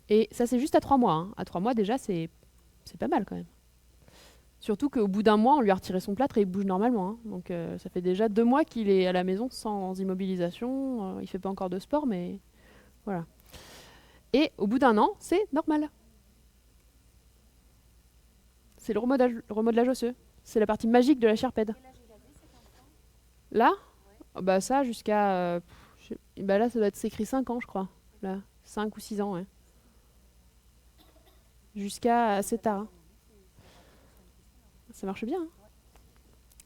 Et ça c'est juste à 3 mois. À 3 mois déjà c'est pas mal quand même. Surtout qu'au bout d'1 mois, on lui a retiré son plâtre et il bouge normalement. Donc ça fait déjà 2 mois qu'il est à la maison sans immobilisation. Il fait pas encore de sport, mais voilà. Et au bout d'1 an, c'est normal. C'est le remodelage osseux. C'est la partie magique de la Sherped. Là, ça jusqu'à... là, ça doit être écrit 5 ans, je crois. Là, 5 ou 6 ans, ouais. Jusqu'à assez tard. Ça marche bien.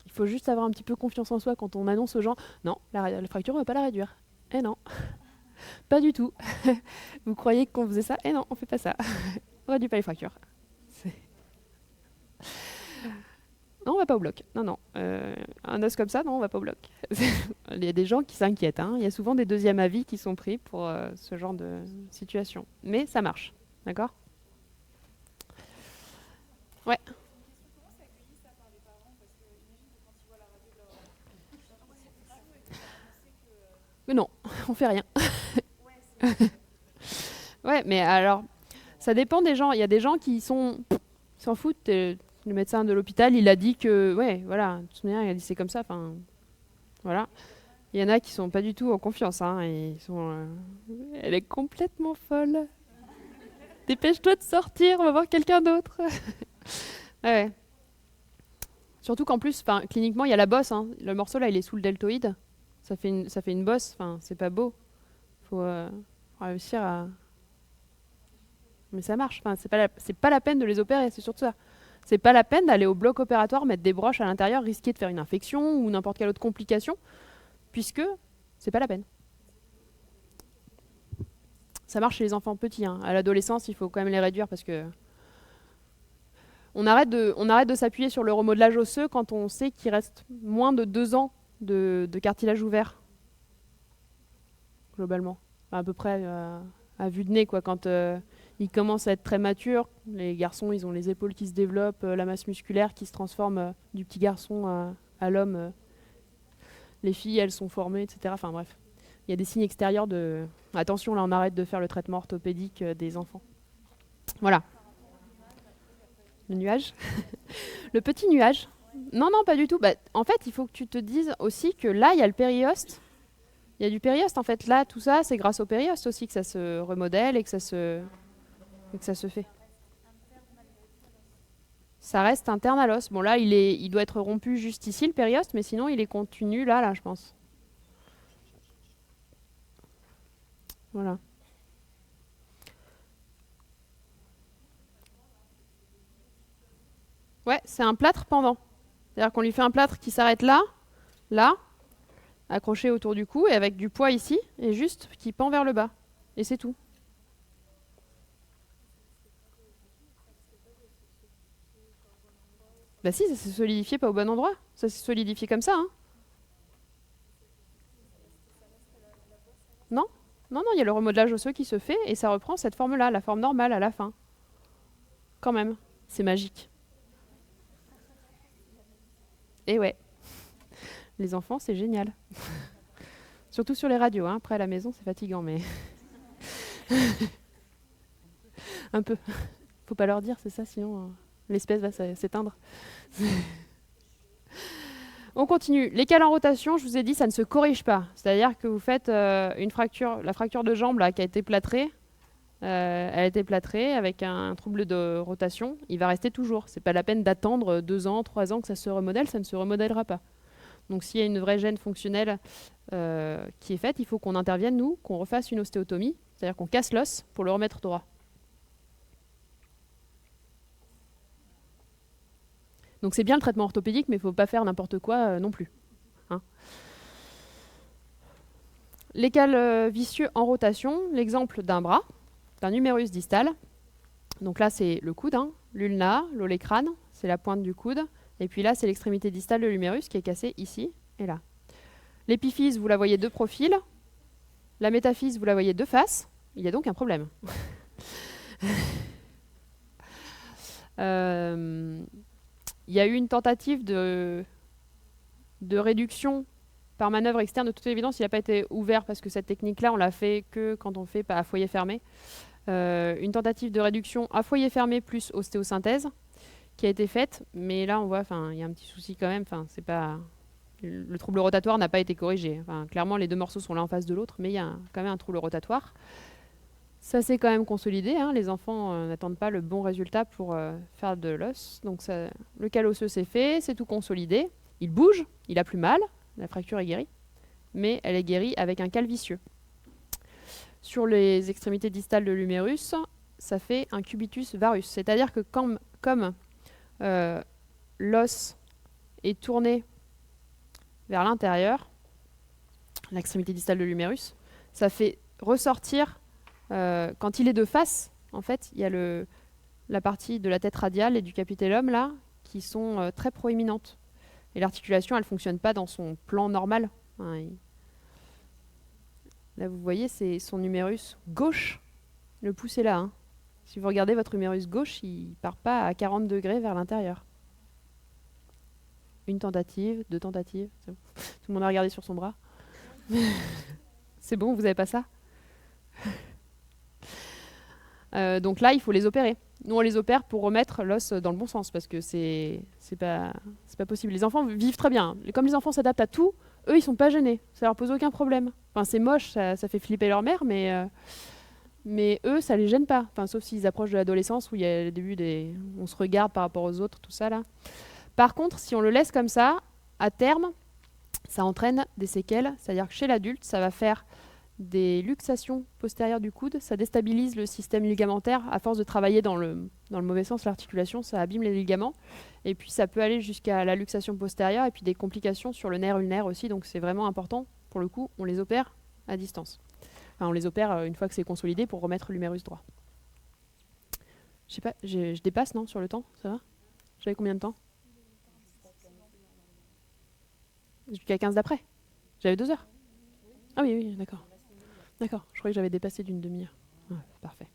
Il faut juste avoir un petit peu confiance en soi quand on annonce aux gens « Non, la fracture, on ne va pas la réduire. » Eh non, pas du tout. Vous croyez qu'on faisait ça? Eh non, on ne fait pas ça. On ne réduit pas les fractures. Non, on va pas au bloc. Non, non. Un os comme ça, non, on va pas au bloc. Il y a des gens qui s'inquiètent. Hein. Il y a souvent des deuxièmes avis qui sont pris pour ce genre de situation. Mais ça marche. D'accord? Ouais. Mais non, on fait rien. Ouais, mais alors, ça dépend des gens. Il y a des gens qui s'en foutent. Le médecin de l'hôpital, il a dit que, ouais, voilà, de toute manière, il a dit c'est comme ça. Enfin, voilà. Il y en a qui sont pas du tout en confiance. Hein, et ils sont, elle est complètement folle. Dépêche-toi de sortir, on va voir quelqu'un d'autre. Ouais. Surtout qu'en plus, cliniquement, il y a la bosse. Hein. Le morceau là, il est sous le deltoïde. Ça fait une bosse. Enfin, c'est pas beau. Faut réussir à. Mais ça marche. Enfin, c'est pas la peine de les opérer. C'est surtout ça. C'est pas la peine d'aller au bloc opératoire, mettre des broches à l'intérieur, risquer de faire une infection ou n'importe quelle autre complication, puisque c'est pas la peine. Ça marche chez les enfants petits. Hein. À l'adolescence, il faut quand même les réduire parce que on arrête de s'appuyer sur le remodelage osseux quand on sait qu'il reste moins de 2 ans de cartilage ouvert, globalement. Enfin, à peu près à vue de nez, quoi. Quand ils commencent à être très matures, les garçons, ils ont les épaules qui se développent, la masse musculaire qui se transforme du petit garçon à l'homme. Les filles, elles sont formées, etc. Enfin bref, il y a des signes extérieurs de... Attention, là, on arrête de faire le traitement orthopédique des enfants. Voilà. Le nuage. Le petit nuage. Non, non, pas du tout. Bah, en fait, il faut que tu te dises aussi que là, il y a le périoste. Il y a du périoste, en fait. Là, tout ça, c'est grâce au périoste aussi que ça se remodèle et que ça se fait. Ça reste interne à l'os. Bon, là, il doit être rompu juste ici, le périoste, mais sinon, il est contenu là, je pense. Voilà. Ouais, c'est un plâtre pendant. C'est-à-dire qu'on lui fait un plâtre qui s'arrête là, accroché autour du cou, et avec du poids ici, et juste qui pend vers le bas. Et c'est tout. Bah si, ça s'est solidifié pas au bon endroit. Ça s'est solidifié comme ça. Hein. Non, non, non, il y a le remodelage osseux qui se fait, et ça reprend cette forme-là, la forme normale à la fin. Quand même, c'est magique. Et ouais, les enfants, c'est génial. Surtout sur les radios, hein. Après à la maison, c'est fatigant, mais... Un peu. Faut pas leur dire, c'est ça, sinon l'espèce va s'éteindre. On continue. Les cales en rotation, je vous ai dit, ça ne se corrige pas. C'est-à-dire que vous faites une fracture, la fracture de jambe là, qui a été plâtrée, elle a été plâtrée avec un trouble de rotation, il va rester toujours. C'est pas la peine d'attendre 2 ans, 3 ans que ça se remodèle, ça ne se remodèlera pas. Donc s'il y a une vraie gêne fonctionnelle qui est faite, il faut qu'on intervienne, nous, qu'on refasse une ostéotomie, c'est-à-dire qu'on casse l'os pour le remettre droit. Donc c'est bien le traitement orthopédique, mais il ne faut pas faire n'importe quoi non plus. Hein. Les cales vicieux en rotation, l'exemple d'un bras, d'un humérus distal. Donc là, c'est le coude, hein, l'ulna, l'olécrane, c'est la pointe du coude. Et puis là, c'est l'extrémité distale de l'humérus qui est cassée ici et là. L'épiphyse, vous la voyez de profil. La métaphyse, vous la voyez de face. Il y a donc un problème. Il y a eu une tentative de réduction par manœuvre externe. De toute évidence, il n'a pas été ouvert parce que cette technique-là, on l'a fait que quand on fait à foyer fermé. Une tentative de réduction à foyer fermé plus ostéosynthèse qui a été faite, mais là on voit, il y a un petit souci quand même. C'est pas le trouble rotatoire n'a pas été corrigé. Clairement, les 2 morceaux sont l'un en face de l'autre, mais il y a quand même un trouble rotatoire. Ça s'est quand même consolidé. Hein. Les enfants n'attendent pas le bon résultat pour faire de l'os. Donc le cal osseux s'est fait, c'est tout consolidé. Il bouge, il a plus mal, la fracture est guérie, mais elle est guérie avec un cal vicieux. Sur les extrémités distales de l'humérus, ça fait un cubitus varus. C'est-à-dire que comme l'os est tourné vers l'intérieur, l'extrémité distale de l'humérus, ça fait ressortir, quand il est de face, en fait, il y a la partie de la tête radiale et du capitellum là, qui sont très proéminentes. Et l'articulation, elle ne fonctionne pas dans son plan normal. Là, vous voyez, c'est son humérus gauche. Le pouce est là. Hein. Si vous regardez votre humérus gauche, il ne part pas à 40 degrés vers l'intérieur. Une tentative, 2 tentatives. Bon. Tout le monde a regardé sur son bras. C'est bon, vous n'avez pas ça? Donc là, il faut les opérer. Nous, on les opère pour remettre l'os dans le bon sens, parce que c'est pas possible. Les enfants vivent très bien. Comme les enfants s'adaptent à tout, eux, ils sont pas gênés. Ça leur pose aucun problème. Enfin, c'est moche, ça fait flipper leur mère, mais eux, ça les gêne pas. Enfin, sauf s'ils approchent de l'adolescence, où il y a le début on se regarde par rapport aux autres, tout ça là. Par contre, si on le laisse comme ça, à terme, ça entraîne des séquelles. C'est-à-dire que chez l'adulte, ça va faire des luxations postérieures du coude, ça déstabilise le système ligamentaire. À force de travailler dans le mauvais sens, l'articulation, ça abîme les ligaments. Et puis ça peut aller jusqu'à la luxation postérieure et puis des complications sur le nerf ulnaire aussi. Donc c'est vraiment important. Pour le coup, on les opère à distance. Enfin, on les opère une fois que c'est consolidé pour remettre l'humérus droit. Je sais pas, je dépasse, non, sur le temps? Ça va? J'avais combien de temps? Jusqu'à 15 d'après? J'avais 2 heures? Ah oui, d'accord. D'accord, je croyais que j'avais dépassé d'une demi-heure. Ah, parfait.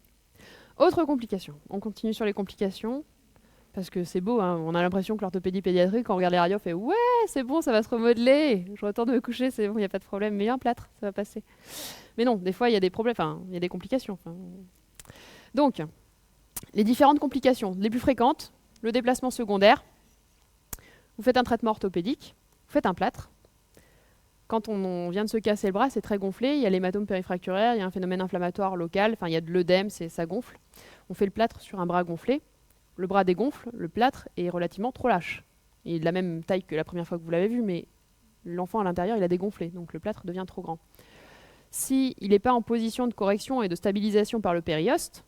Autre complication. On continue sur les complications, parce que c'est beau, hein, on a l'impression que l'orthopédie pédiatrique, quand on regarde les radios, on fait « Ouais, c'est bon, ça va se remodeler, je retourne me coucher, c'est bon, il n'y a pas de problème, mais il y a un plâtre, ça va passer. » Mais non, des fois, il y a des problèmes, enfin, il y a des complications. Donc, les différentes complications. Les plus fréquentes, le déplacement secondaire. Vous faites un traitement orthopédique, vous faites un plâtre. Quand on vient de se casser le bras, c'est très gonflé, il y a l'hématome périfracturaire, il y a un phénomène inflammatoire local, enfin il y a de l'œdème, ça gonfle. On fait le plâtre sur un bras gonflé, le bras dégonfle, le plâtre est relativement trop lâche. Il est de la même taille que la première fois que vous l'avez vu, mais l'enfant à l'intérieur, il a dégonflé, donc le plâtre devient trop grand. S'il n'est pas en position de correction et de stabilisation par le périoste,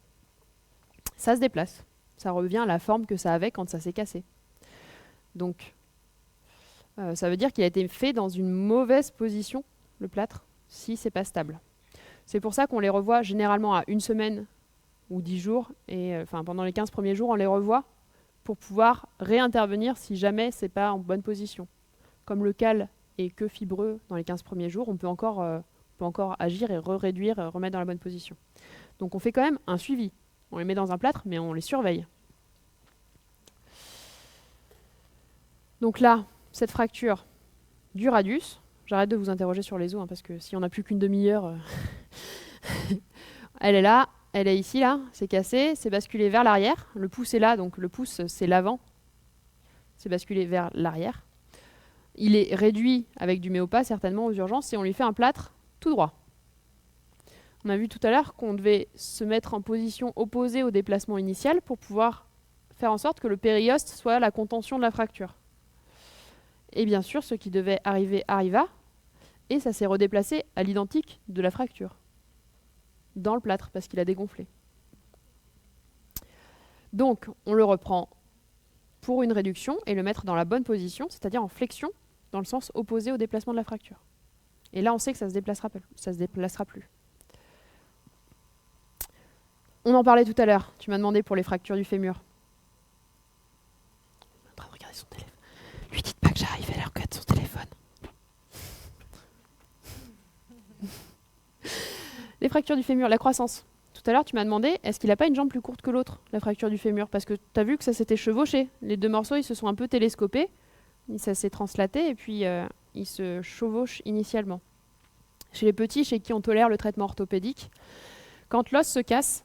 ça se déplace. Ça revient à la forme que ça avait quand ça s'est cassé. Donc, ça veut dire qu'il a été fait dans une mauvaise position, le plâtre, si c'est pas stable. C'est pour ça qu'on les revoit généralement à 1 semaine ou 10 jours, et pendant les 15 premiers jours, on les revoit pour pouvoir réintervenir si jamais c'est pas en bonne position. Comme le cal est que fibreux dans les 15 premiers jours, on peut encore agir et réduire, remettre dans la bonne position. Donc on fait quand même un suivi. On les met dans un plâtre, mais on les surveille. Donc là, cette fracture du radius, j'arrête de vous interroger sur les os, hein, parce que si on n'a plus qu'une demi-heure, elle est là, elle est ici, là, c'est cassé, c'est basculé vers l'arrière. Le pouce est là, donc le pouce, c'est l'avant. C'est basculé vers l'arrière. Il est réduit avec du méopa, certainement, aux urgences, et on lui fait un plâtre tout droit. On a vu tout à l'heure qu'on devait se mettre en position opposée au déplacement initial pour pouvoir faire en sorte que le périoste soit la contention de la fracture. Et bien sûr, ce qui devait arriver arriva, et ça s'est redéplacé à l'identique de la fracture, dans le plâtre, parce qu'il a dégonflé. Donc, on le reprend pour une réduction et le mettre dans la bonne position, c'est-à-dire en flexion, dans le sens opposé au déplacement de la fracture. Et là, on sait que ça se déplacera plus. On en parlait tout à l'heure. Tu m'as demandé pour les fractures du fémur. On est en train de regarder son téléphone. Lui dites pas que j'arrive, elle regarde son téléphone. Les fractures du fémur, la croissance. Tout à l'heure, tu m'as demandé, est-ce qu'il n'a pas une jambe plus courte que l'autre, la fracture du fémur? Parce que tu as vu que ça s'était chevauché. Les 2 morceaux, ils se sont un peu télescopés. Ça s'est translaté et puis ils se chevauchent initialement. Chez les petits, chez qui on tolère le traitement orthopédique, quand l'os se casse,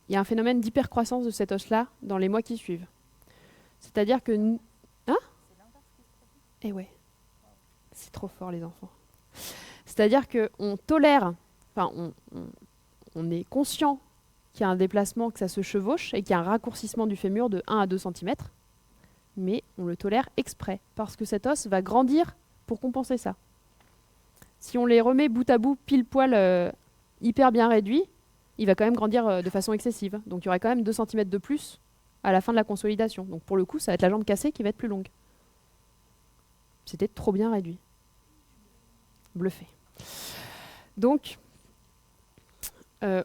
il y a un phénomène d'hypercroissance de cet os-là dans les mois qui suivent. C'est-à-dire que... Hein? Eh ouais. C'est trop fort, les enfants. C'est-à-dire qu'on tolère... on est conscient qu'il y a un déplacement, que ça se chevauche et qu'il y a un raccourcissement du fémur de 1 à 2 cm, mais on le tolère exprès, parce que cet os va grandir pour compenser ça. Si on les remet bout à bout, pile poil, hyper bien réduits, il va quand même grandir de façon excessive. Donc il y aurait quand même 2 cm de plus à la fin de la consolidation. Donc pour le coup, ça va être la jambe cassée qui va être plus longue. C'était trop bien réduit. Bluffé. Donc, on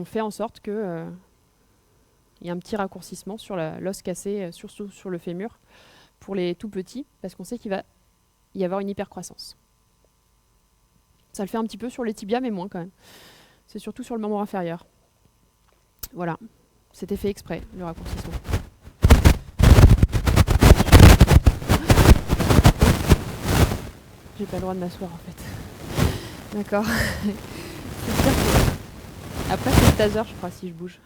fait en sorte que Il y a un petit raccourcissement sur l'os cassé, surtout sur le fémur, pour les tout petits, parce qu'on sait qu'il va y avoir une hypercroissance. Ça le fait un petit peu sur les tibias, mais moins quand même. C'est surtout sur le membre inférieur. Voilà, c'était fait exprès, le raccourcissement. J'ai pas le droit de m'asseoir en fait. D'accord. C'est pire que... Après c'est le taser je crois si je bouge.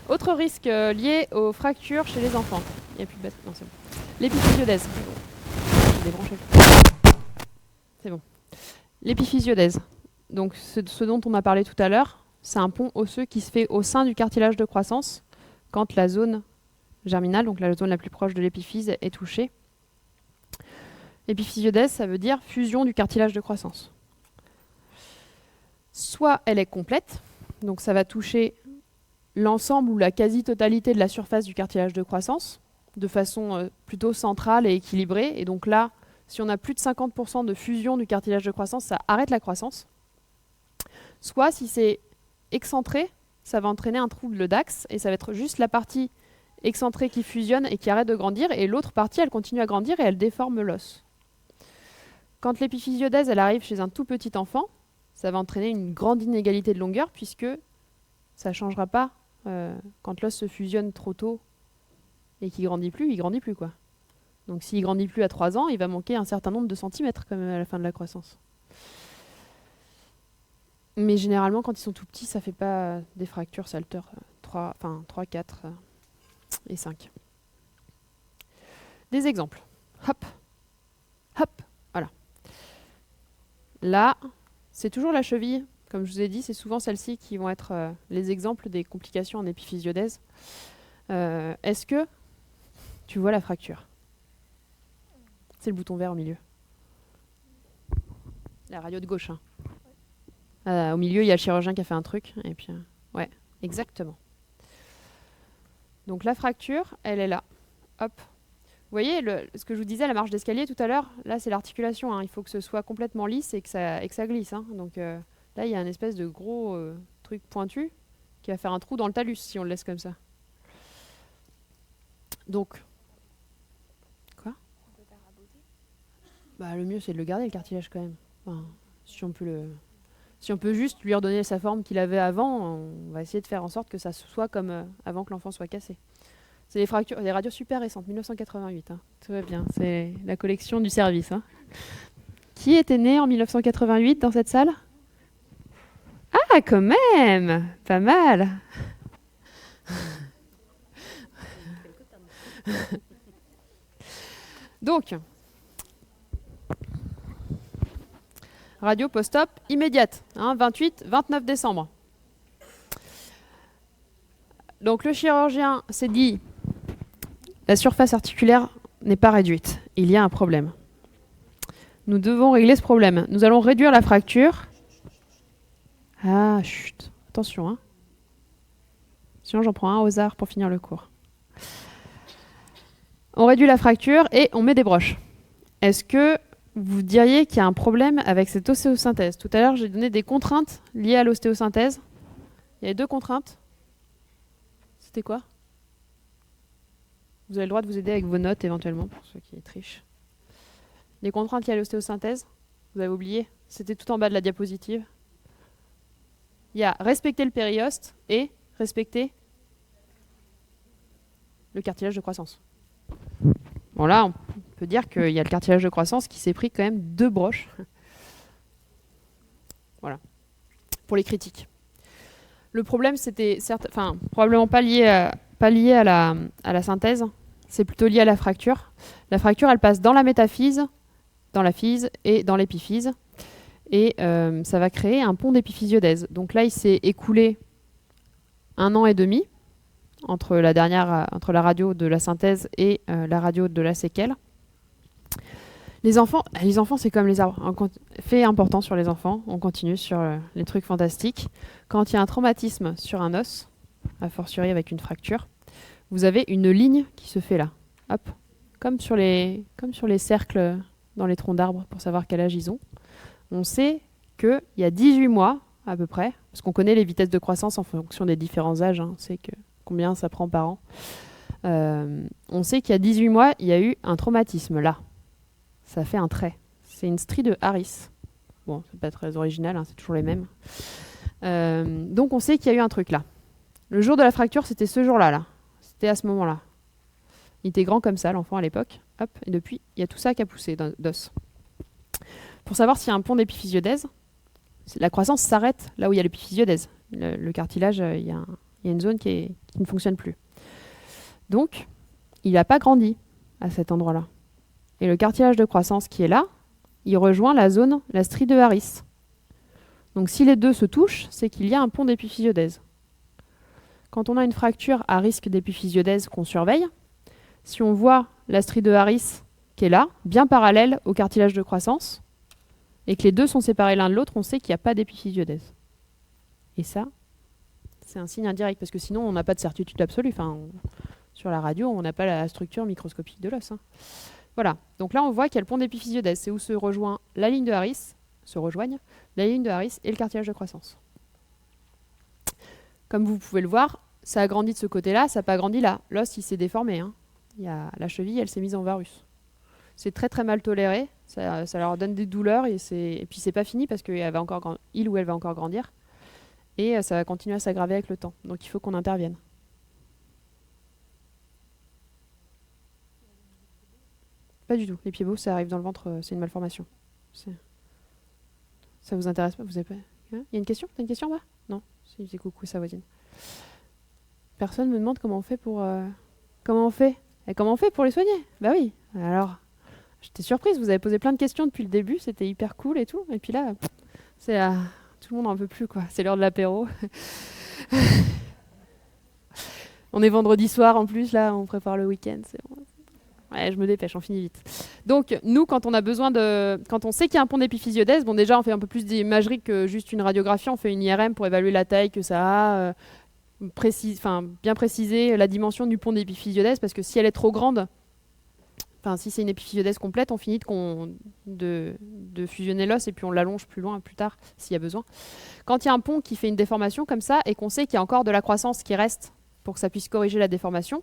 Autre risque lié aux fractures chez les enfants. Il n'y a plus de bête. Non, c'est bon. L'épiphysiodèse. J'ai débranché. C'est bon. L'épiphysiodèse. Donc ce dont on a parlé tout à l'heure, c'est un pont osseux qui se fait au sein du cartilage de croissance quand la zone germinale, donc la zone la plus proche de l'épiphyse, est touchée. L'épiphysiodèse, ça veut dire fusion du cartilage de croissance. Soit elle est complète, donc ça va toucher l'ensemble ou la quasi-totalité de la surface du cartilage de croissance, de façon plutôt centrale et équilibrée. Et donc là, si on a plus de 50% de fusion du cartilage de croissance, ça arrête la croissance. Soit si c'est excentré, ça va entraîner un trouble d'axe et ça va être juste la partie excentrée qui fusionne et qui arrête de grandir, et l'autre partie, elle continue à grandir et elle déforme l'os. Quand l'épiphysiodèse, elle arrive chez un tout petit enfant, ça va entraîner une grande inégalité de longueur puisque ça ne changera pas quand l'os se fusionne trop tôt et qu'il grandit plus, il grandit plus quoi. Donc s'il grandit plus à 3 ans, il va manquer un certain nombre de centimètres quand même à la fin de la croissance. Mais généralement, quand ils sont tout petits, ça ne fait pas des fractures salteurs 3, 4 et 5. Des exemples. Hop, hop, voilà. Là, c'est toujours la cheville. Comme je vous ai dit, c'est souvent celles-ci qui vont être les exemples des complications en épiphysiodèse. Est-ce que tu vois la fracture? C'est le bouton vert au milieu. La radio de gauche. Au milieu, il y a le chirurgien qui a fait un truc. Et puis, ouais, exactement. Donc la fracture, elle est là. Hop. Vous voyez ce que je vous disais, la marche d'escalier tout à l'heure, là c'est l'articulation. Il faut que ce soit complètement lisse et que ça glisse. Donc là, il y a un espèce de gros truc pointu qui va faire un trou dans le talus si on le laisse comme ça. Donc, quoi? Bah, le mieux c'est de le garder le cartilage quand même. Enfin, si on peut juste lui redonner sa forme qu'il avait avant, on va essayer de faire en sorte que ça soit comme avant que l'enfant soit cassé. C'est des fractures, des radios super récentes, 1988. Tout va bien, c'est la collection du service. Qui était né en 1988 dans cette salle? Ah, quand même! Pas mal! Donc, radio post-op immédiate, 28-29 décembre. Donc le chirurgien s'est dit, la surface articulaire n'est pas réduite, il y a un problème. Nous devons régler ce problème. Nous allons réduire la fracture. Ah, chut, attention. Sinon j'en prends un au hasard pour finir le cours. On réduit la fracture et on met des broches. Est-ce que vous diriez qu'il y a un problème avec cette ostéosynthèse? Tout à l'heure, j'ai donné des contraintes liées à l'ostéosynthèse. Il y avait 2 contraintes. C'était quoi? Vous avez le droit de vous aider avec vos notes éventuellement, pour ceux qui trichent. Les contraintes liées à l'ostéosynthèse, vous avez oublié, c'était tout en bas de la diapositive. Il y a respecter le périoste et respecter le cartilage de croissance. Bon là, on peut dire qu'il y a le cartilage de croissance qui s'est pris quand même 2 broches. Voilà, pour les critiques. Le problème, c'était probablement pas lié à la synthèse, c'est plutôt lié à la fracture. La fracture, elle passe dans la métaphyse, dans la physe et dans l'épiphyse. Et ça va créer un pont d'épiphysiodèse. Donc là, il s'est écoulé 1 an et demi entre la radio de la synthèse et la radio de la séquelle. Les enfants, c'est comme les arbres. Fait important sur les enfants, on continue sur les trucs fantastiques. Quand il y a un traumatisme sur un os, a fortiori avec une fracture, vous avez une ligne qui se fait là. Hop. Comme sur les cercles dans les troncs d'arbres pour savoir quel âge ils ont. On sait qu'il y a 18 mois, à peu près, parce qu'on connaît les vitesses de croissance en fonction des différents âges, hein. On sait combien ça prend par an. On sait qu'il y a 18 mois, il y a eu un traumatisme là. Ça fait un trait. C'est une strie de Harris. Bon, c'est pas très original, hein, c'est toujours les mêmes. Donc on sait qu'il y a eu un truc là. Le jour de la fracture, c'était ce jour-là. Là. C'était à ce moment-là. Il était grand comme ça, l'enfant à l'époque. Hop, et depuis, il y a tout ça qui a poussé d'os. Pour savoir s'il y a un pont d'épiphysiodèse, la croissance s'arrête là où il y a l'épiphysiodèse. Le cartilage, il y a une zone qui ne fonctionne plus. Donc, il n'a pas grandi à cet endroit-là. Et le cartilage de croissance qui est là, il rejoint la strie de Harris. Donc si les deux se touchent, c'est qu'il y a un pont d'épiphysiodèse. Quand on a une fracture à risque d'épiphysiodèse qu'on surveille, si on voit la strie de Harris qui est là, bien parallèle au cartilage de croissance, et que les deux sont séparés l'un de l'autre, on sait qu'il n'y a pas d'épiphysiodèse. Et ça, c'est un signe indirect, parce que sinon on n'a pas de certitude absolue. Enfin, sur la radio, on n'a pas la structure microscopique de l'os. Hein. Voilà, donc là on voit qu'il y a le pont d'épiphysiodèse, c'est où se rejoignent la ligne de Harris et le cartilage de croissance. Comme vous pouvez le voir, ça a grandi de ce côté-là, ça n'a pas grandi là. L'os, il s'est déformé. Hein. La cheville, elle s'est mise en varus. C'est très très mal toléré, ça leur donne des douleurs, et puis c'est pas fini parce qu'il ou elle va encore grandir. Et ça va continuer à s'aggraver avec le temps. Donc il faut qu'on intervienne. Pas du tout. Les pieds beaux, ça arrive dans le ventre, c'est une malformation. Ça vous intéresse pas? Vous avez pas... Il y a une question? T'as une question là? Non. Si, c'est coucou sa voisine. Personne me demande comment on fait pour... Comment on fait? Et comment on fait pour les soigner? Bah oui. Alors, j'étais surprise. Vous avez posé plein de questions depuis le début. C'était hyper cool et tout. Et puis là, c'est... tout le monde n'en veut plus, quoi. C'est l'heure de l'apéro. On est vendredi soir en plus, là. On prépare le week-end. C'est bon. Ouais, je me dépêche, on finit vite. Donc, nous, quand on sait qu'il y a un pont d'épiphysiodèse, bon, déjà, on fait un peu plus d'imagerie que juste une radiographie. On fait une IRM pour évaluer la taille que ça a, bien préciser la dimension du pont d'épiphysiodèse, parce que si elle est trop grande, si c'est une épiphysiodèse complète, on finit de fusionner l'os et puis on l'allonge plus loin, plus tard, s'il y a besoin. Quand il y a un pont qui fait une déformation comme ça et qu'on sait qu'il y a encore de la croissance qui reste pour que ça puisse corriger la déformation,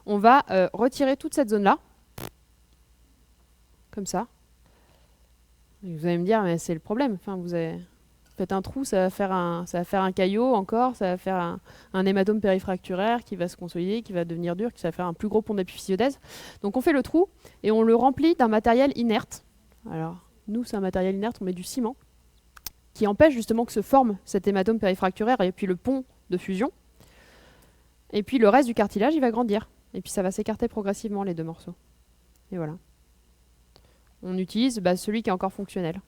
on va retirer toute cette zone-là, comme ça. Et vous allez me dire, mais c'est le problème. Vous faites un trou, ça va faire un caillot encore, ça va faire un hématome périfracturaire qui va se consolider, qui va devenir dur, qui va faire un plus gros pont d'épiphysiodèse. Donc on fait le trou et on le remplit d'un matériel inerte. Alors, nous, c'est un matériel inerte, on met du ciment, qui empêche justement que se forme cet hématome périfracturaire et puis le pont de fusion. Et puis le reste du cartilage, il va grandir. Et puis ça va s'écarter progressivement, les deux morceaux. Et voilà. On utilise celui qui est encore fonctionnel.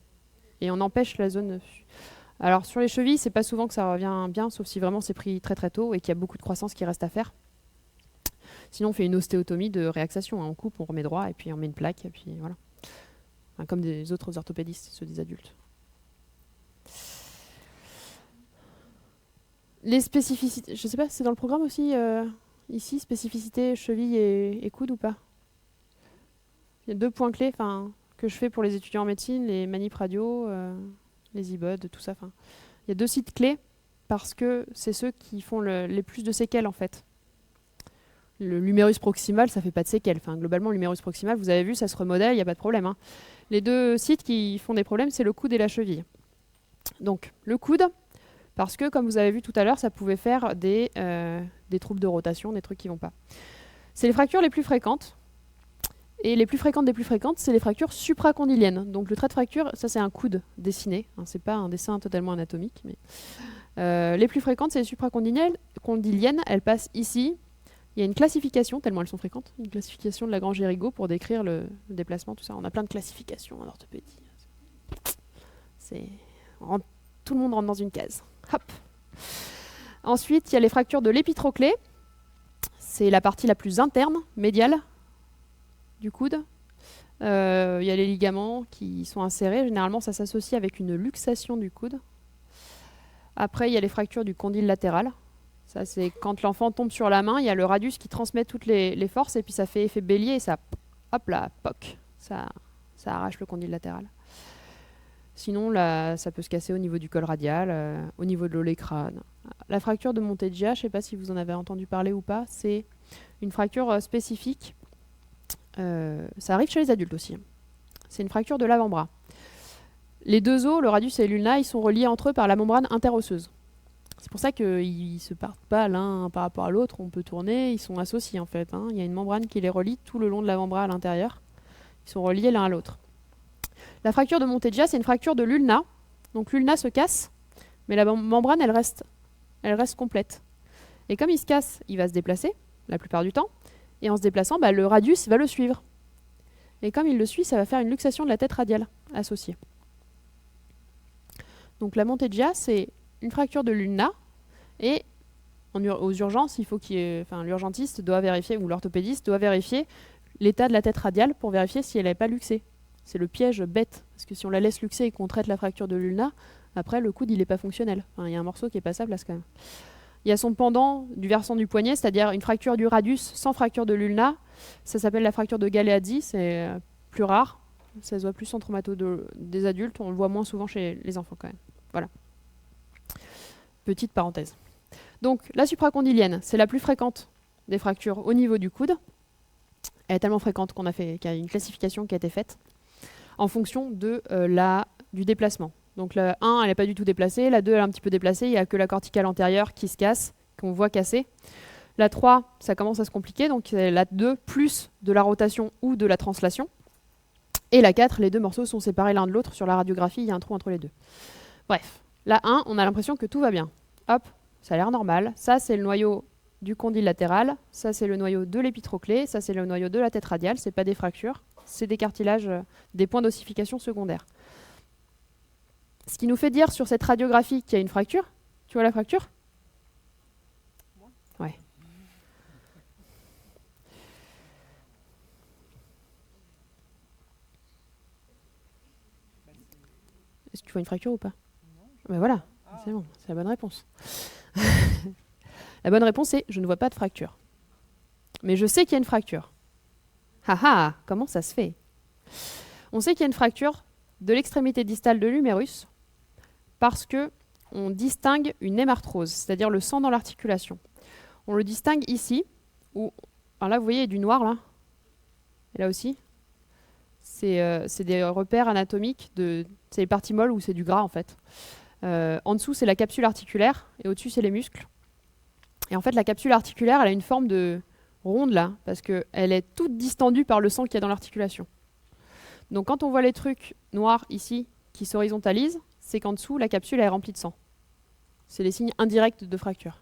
Et on empêche la zone... Alors sur les chevilles, c'est pas souvent que ça revient bien, sauf si vraiment c'est pris très très tôt et qu'il y a beaucoup de croissance qui reste à faire. Sinon on fait une ostéotomie de réaxation. Hein. On coupe, on remet droit, et puis on met une plaque, et puis voilà. Comme des autres orthopédistes, ceux des adultes. Les spécificités... Je sais pas, c'est dans le programme aussi, ici, spécificité cheville et coude ou pas? Il y a 2 points clés que je fais pour les étudiants en médecine, les manip radio, les IBOD, tout ça. Il y a 2 sites clés parce que c'est ceux qui font les plus de séquelles en fait. L'humérus proximal, ça fait pas de séquelles. Globalement, l'humérus proximal, vous avez vu, ça se remodèle, il n'y a pas de problème. Hein. Les 2 sites qui font des problèmes, c'est le coude et la cheville. Donc, le coude, parce que, comme vous avez vu tout à l'heure, ça pouvait faire des troubles de rotation, des trucs qui vont pas. C'est les fractures les plus fréquentes. Et les plus fréquentes des plus fréquentes, c'est les fractures supracondyliennes. Donc le trait de fracture, ça c'est un coude dessiné. Hein, c'est pas un dessin totalement anatomique. Mais les plus fréquentes, c'est les supracondyliennes. Elles passent ici. Il y a une classification, tellement elles sont fréquentes, une classification de Lagrange-Jérigot pour décrire le déplacement, tout ça. On a plein de classifications en orthopédie. Tout le monde rentre dans une case. Hop. Ensuite, il y a les fractures de l'épitroclé. C'est la partie la plus interne, médiale, du coude. Il y a les ligaments qui sont insérés. Généralement, ça s'associe avec une luxation du coude. Après, il y a les fractures du condyle latéral. Ça, c'est quand l'enfant tombe sur la main, il y a le radius qui transmet toutes les forces et puis ça fait effet bélier et ça, hop là, poc, ça arrache le condyle latéral. Sinon, là, ça peut se casser au niveau du col radial, au niveau de l'olecrane. La fracture de Monteggia, je ne sais pas si vous en avez entendu parler ou pas, c'est une fracture spécifique. Ça arrive chez les adultes aussi. C'est une fracture de l'avant-bras. Les deux os, le radius et l'ulna, ils sont reliés entre eux par la membrane interosseuse. C'est pour ça qu'ils ne se partent pas l'un par rapport à l'autre. On peut tourner, ils sont associés en fait. Il y a une membrane qui les relie tout le long de l'avant-bras à l'intérieur. Ils sont reliés l'un à l'autre. La fracture de Monteggia, c'est une fracture de l'ulna. Donc l'ulna se casse, mais la membrane, elle reste complète. Et comme il se casse, il va se déplacer, la plupart du temps. Et en se déplaçant, le radius va le suivre. Et comme il le suit, ça va faire une luxation de la tête radiale associée. Donc la Monteggia, c'est une fracture de l'ulna. Et aux urgences, il faut l'urgentiste doit vérifier, ou l'orthopédiste doit vérifier l'état de la tête radiale pour vérifier si elle n'est pas luxée. C'est le piège bête, parce que si on la laisse luxer et qu'on traite la fracture de l'ulna, après le coude il n'est pas fonctionnel. Il y a un morceau qui est pas sa place quand même. Il y a son pendant du versant du poignet, c'est-à-dire une fracture du radius sans fracture de l'ulna. Ça s'appelle la fracture de Galeazzi, c'est plus rare. Ça se voit plus en traumato des adultes, on le voit moins souvent chez les enfants quand même. Voilà. Petite parenthèse. Donc la supracondylienne, c'est la plus fréquente des fractures au niveau du coude. Elle est tellement fréquente qu'il y a une classification qui a été faite en fonction du déplacement. Donc la 1, elle n'est pas du tout déplacée, la 2, elle est un petit peu déplacée, il n'y a que la corticale antérieure qui se casse, qu'on voit casser. La 3, ça commence à se compliquer, donc c'est la 2 plus de la rotation ou de la translation. Et la 4, les deux morceaux sont séparés l'un de l'autre, sur la radiographie, il y a un trou entre les deux. Bref, la 1, on a l'impression que tout va bien. Hop, ça a l'air normal. Ça, c'est le noyau du condyle latéral, ça c'est le noyau de l'épitroclé, ça c'est le noyau de la tête radiale, c'est pas des fractures, c'est des cartilages, des points d'ossification secondaires. Ce qui nous fait dire sur cette radiographie qu'il y a une fracture. Tu vois la fracture? Ouais. Est-ce que tu vois une fracture ou pas? Ben voilà, c'est bon, c'est la bonne réponse. La bonne réponse est je ne vois pas de fracture. Mais je sais qu'il y a une fracture. Ah, comment ça se fait? On sait qu'il y a une fracture de l'extrémité distale de l'humérus parce qu'on distingue une hémarthrose, c'est-à-dire le sang dans l'articulation. On le distingue ici, alors là vous voyez il y a du noir là, et là aussi. C'est des repères anatomiques, c'est les parties molles ou c'est du gras en fait. En dessous c'est la capsule articulaire et au-dessus c'est les muscles. Et en fait la capsule articulaire elle a une forme de ronde là, parce qu'elle est toute distendue par le sang qu'il y a dans l'articulation. Donc quand on voit les trucs noirs ici qui s'horizontalisent, c'est qu'en dessous la capsule est remplie de sang. C'est les signes indirects de fracture.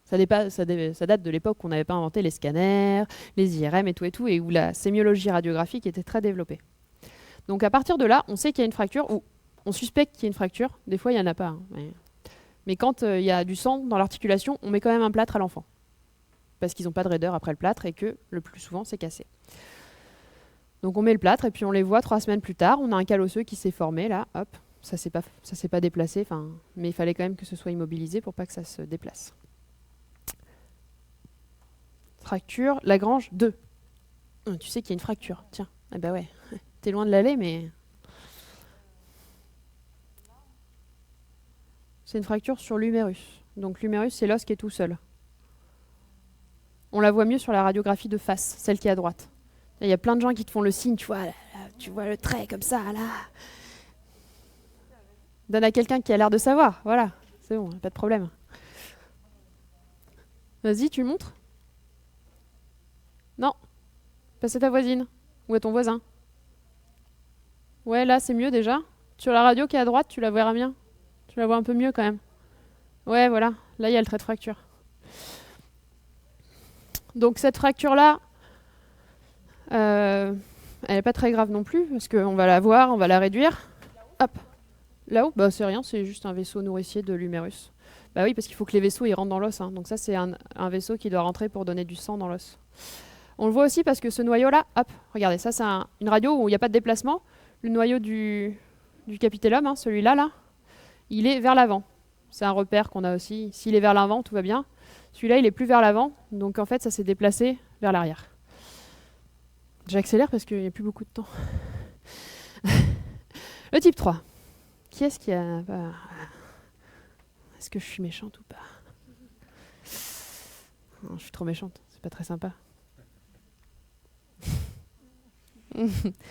Ça date de l'époque où on n'avait pas inventé les scanners, les IRM et tout, et où la sémiologie radiographique était très développée. Donc à partir de là, on sait qu'il y a une fracture, ou on suspecte qu'il y a une fracture. Des fois, il n'y en a pas. Mais quand il y a du sang dans l'articulation, on met quand même un plâtre à l'enfant. Parce qu'ils n'ont pas de raideur après le plâtre et que le plus souvent, c'est cassé. Donc on met le plâtre et puis on les voit 3 semaines plus tard. On a un cal osseux qui s'est formé, là, hop. Ça ne s'est pas déplacé, mais il fallait quand même que ce soit immobilisé pour pas que ça se déplace. Fracture, Lagrange 2. Tu sais qu'il y a une fracture, tiens. Ah bah ouais, t'es loin de l'aller, mais... C'est une fracture sur l'humérus. Donc l'humérus, c'est l'os qui est tout seul. On la voit mieux sur la radiographie de face, celle qui est à droite. Il y a plein de gens qui te font le signe, tu vois, là, tu vois le trait comme ça, là. Donne à quelqu'un qui a l'air de savoir, voilà, c'est bon, pas de problème. Vas-y, tu le montres? Non. Passe à ta voisine. Ou à ton voisin. Ouais, là, c'est mieux déjà. Sur la radio qui est à droite, tu la verras bien. Tu la vois un peu mieux quand même. Ouais, voilà. Là, il y a le trait de fracture. Donc cette fracture-là, elle n'est pas très grave non plus, parce qu'on va la voir, on va la réduire. Hop. Là-haut, bah, c'est rien, c'est juste un vaisseau nourricier de l'humérus. Bah oui, parce qu'il faut que les vaisseaux ils rentrent dans l'os. Hein. Donc ça, c'est un vaisseau qui doit rentrer pour donner du sang dans l'os. On le voit aussi parce que ce noyau-là, hop, regardez, ça c'est une radio où il n'y a pas de déplacement. Le noyau du capitellum, hein, celui-là, là, il est vers l'avant. C'est un repère qu'on a aussi. S'il est vers l'avant, tout va bien. Celui-là, il est plus vers l'avant, donc en fait, ça s'est déplacé vers l'arrière. J'accélère parce qu'il n'y a plus beaucoup de temps. Le type 3. Qui est-ce qui a... Est-ce que je suis méchante ou pas? Non, je suis trop méchante, c'est pas très sympa.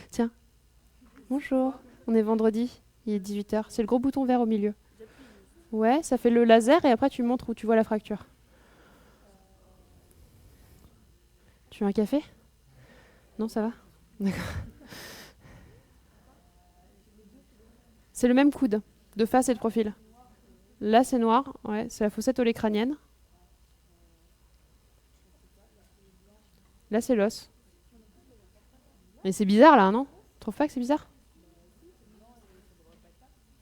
Tiens, bonjour, on est vendredi, il est 18h. C'est le gros bouton vert au milieu. Ouais, ça fait le laser et après tu montres où tu vois la fracture. Tu veux un café? Non, ça va? D'accord. C'est le même coude, de face et de profil. Là, c'est noir, ouais, c'est la fossette olécrânienne. Là, c'est l'os. Mais c'est bizarre, là, non? Tu trouves pas que c'est bizarre?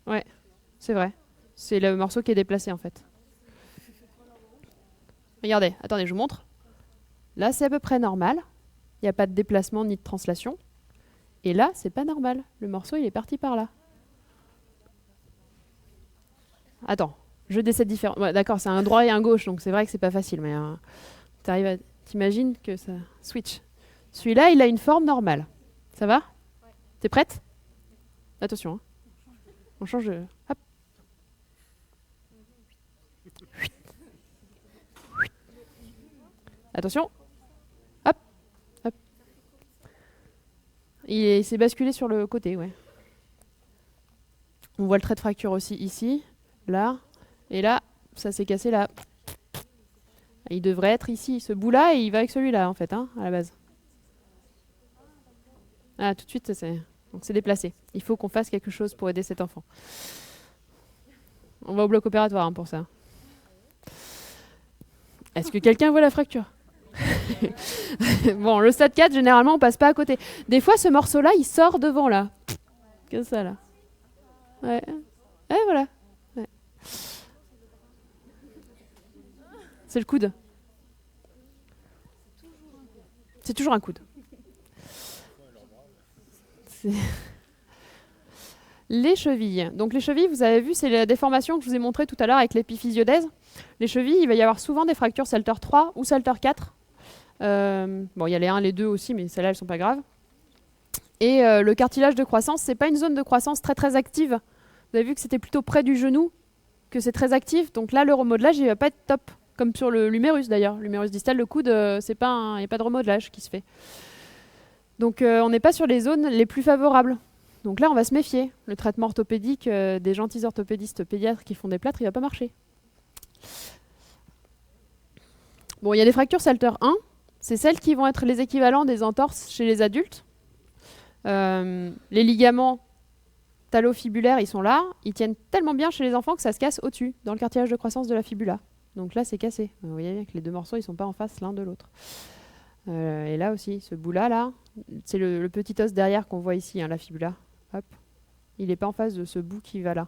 Ouais, c'est vrai. C'est le morceau qui est déplacé, en fait. Regardez, attendez, je vous montre. Là, c'est à peu près normal. Il n'y a pas de déplacement ni de translation. Et là, c'est pas normal. Le morceau, il est parti par là. Attends, je décède différent. Ouais, d'accord, c'est un droit et un gauche, donc c'est vrai que c'est pas facile, mais t'imagines que ça switch. Celui-là, il a une forme normale. Ça va? T'es prête? Attention, hein. On change de... Hop. Attention. Hop. Hop. Il s'est basculé sur le côté, ouais. On voit le trait de fracture aussi ici. Là, et là, ça s'est cassé là. Il devrait être ici, ce bout-là, et il va avec celui-là, en fait, hein, à la base. Ah, tout de suite, c'est déplacé. Il faut qu'on fasse quelque chose pour aider cet enfant. On va au bloc opératoire hein, pour ça. Est-ce que quelqu'un voit la fracture? Bon, le stade 4, généralement, on passe pas à côté. Des fois, ce morceau-là, il sort devant, là. Comme ça, là. Ouais. Et voilà. Ouais. C'est le coude. C'est toujours un coude. Les chevilles. Donc les chevilles, vous avez vu, c'est la déformation que je vous ai montrée tout à l'heure avec l'épiphysiodèse. Les chevilles, il va y avoir souvent des fractures Salter 3 ou Salter 4. Bon, il y a les 1, les 2 aussi, mais celles-là, elles sont pas graves. Et le cartilage de croissance, c'est pas une zone de croissance très très active. Vous avez vu que c'était plutôt près du genou, que c'est très actif. Donc là, le remodelage, il va pas être top. Comme sur l'humérus d'ailleurs. L'humérus distal, le coude, il n'y a pas de remodelage qui se fait. Donc on n'est pas sur les zones les plus favorables. Donc là, on va se méfier. Le traitement orthopédique des gentils orthopédistes pédiatres qui font des plâtres, il ne va pas marcher. Bon, il y a des fractures Salter 1. C'est celles qui vont être les équivalents des entorses chez les adultes. Les ligaments talofibulaires, ils sont là. Ils tiennent tellement bien chez les enfants que ça se casse au-dessus, dans le cartilage de croissance de la fibula. Donc là, c'est cassé. Vous voyez bien que les deux morceaux, ils ne sont pas en face l'un de l'autre. Et là aussi, ce bout-là, là, c'est le petit os derrière qu'on voit ici, hein, la fibula. Hop. Il n'est pas en face de ce bout qui va là.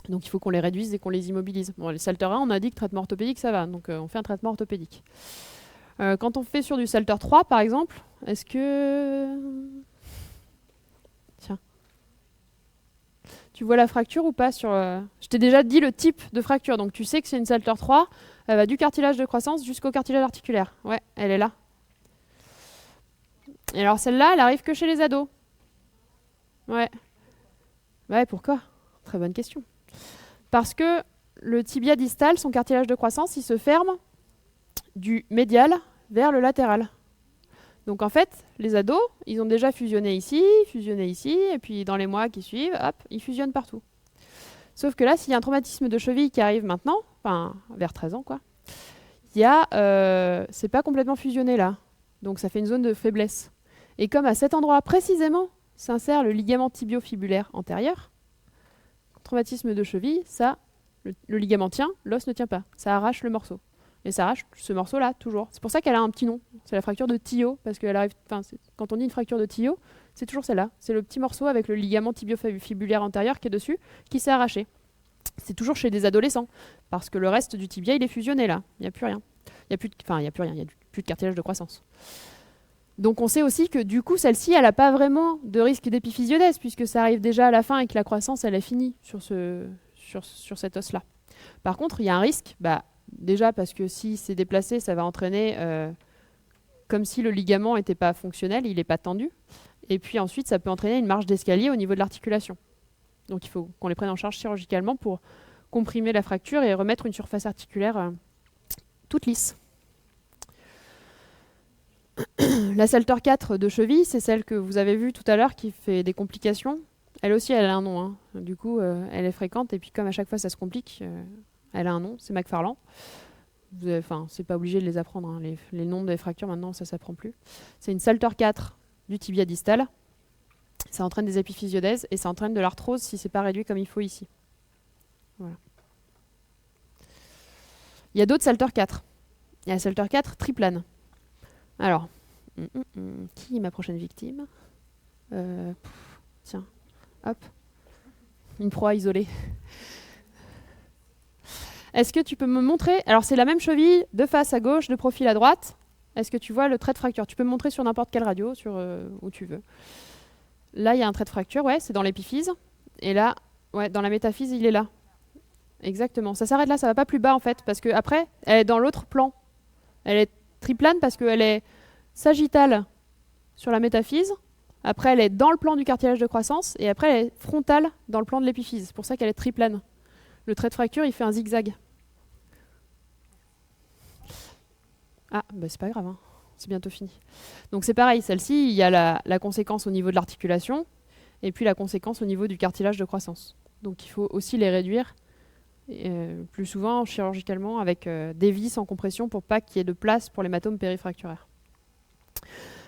Donc il faut qu'on les réduise et qu'on les immobilise. Bon, les Salter 1, on a dit que traitement orthopédique, ça va. Donc on fait un traitement orthopédique. Quand on fait sur du Salter 3, par exemple, est-ce que... Tiens. Tu vois la fracture ou pas sur Je t'ai déjà dit le type de fracture, donc tu sais que c'est une Salter 3. Elle va du cartilage de croissance jusqu'au cartilage articulaire. Ouais, elle est là. Et alors celle-là, elle arrive que chez les ados. Ouais. Ouais, pourquoi? Très bonne question. Parce que le tibia distal, son cartilage de croissance, il se ferme du médial vers le latéral. Donc en fait, les ados, ils ont déjà fusionné ici, et puis dans les mois qui suivent, hop, ils fusionnent partout. Sauf que là, s'il y a un traumatisme de cheville qui arrive maintenant, enfin vers 13 ans quoi, c'est pas complètement fusionné là. Donc ça fait une zone de faiblesse. Et comme à cet endroit précisément s'insère le ligament tibiofibulaire antérieur, traumatisme de cheville, ça, le ligament tient, l'os ne tient pas. Ça arrache le morceau. Et ça arrache ce morceau-là, toujours. C'est pour ça qu'elle a un petit nom. C'est la fracture de Tillot, parce qu'elle arrive. Quand on dit une fracture de Tillot, c'est toujours celle-là. C'est le petit morceau avec le ligament tibiofibulaire antérieur qui est dessus, qui s'est arraché. C'est toujours chez des adolescents, parce que le reste du tibia, il est fusionné là. Il n'y a plus rien. Il n'y a plus de cartilage de croissance. Donc on sait aussi que du coup, celle-ci, elle n'a pas vraiment de risque d'épiphysiodèse, puisque ça arrive déjà à la fin et que la croissance, elle est finie sur cet os-là. Par contre, il y a un risque, déjà parce que si c'est déplacé, ça va entraîner comme si le ligament n'était pas fonctionnel, il n'est pas tendu. Et puis ensuite, ça peut entraîner une marche d'escalier au niveau de l'articulation. Donc il faut qu'on les prenne en charge chirurgicalement pour comprimer la fracture et remettre une surface articulaire toute lisse. La Salter 4 de cheville, c'est celle que vous avez vue tout à l'heure qui fait des complications. Elle aussi, elle a un nom. Hein. Du coup, elle est fréquente. Et puis, comme à chaque fois, ça se complique, elle a un nom. C'est McFarland. Enfin, c'est pas obligé de les apprendre. Hein. Les noms des fractures, maintenant, ça s'apprend plus. C'est une Salter 4 du tibia distal. Ça entraîne des épiphysiodèses et ça entraîne de l'arthrose si c'est pas réduit comme il faut ici. Voilà. Il y a d'autres Salter 4. Il y a la Salter 4 triplane. Alors, qui est ma prochaine victime? Tiens, hop, une proie isolée. Est-ce que tu peux me montrer? Alors, c'est la même cheville, de face à gauche, de profil à droite. Est-ce que tu vois le trait de fracture? Tu peux me montrer sur n'importe quelle radio, sur où tu veux. Là, il y a un trait de fracture, ouais, c'est dans l'épiphyse. Et là, ouais, dans la métaphyse, il est là. Exactement. Ça s'arrête là, ça va pas plus bas en fait, parce que après, elle est dans l'autre plan. Elle est triplane parce qu'elle est sagittale sur la métaphyse. Après, elle est dans le plan du cartilage de croissance. Et après, elle est frontale dans le plan de l'épiphyse. C'est pour ça qu'elle est triplane. Le trait de fracture, il fait un zigzag. Ah, bah c'est pas grave, hein. C'est bientôt fini. Donc c'est pareil, celle-ci, il y a la conséquence au niveau de l'articulation et puis la conséquence au niveau du cartilage de croissance. Donc il faut aussi les réduire plus souvent chirurgicalement avec des vis en compression pour pas qu'il y ait de place pour l'hématome périfracturaire.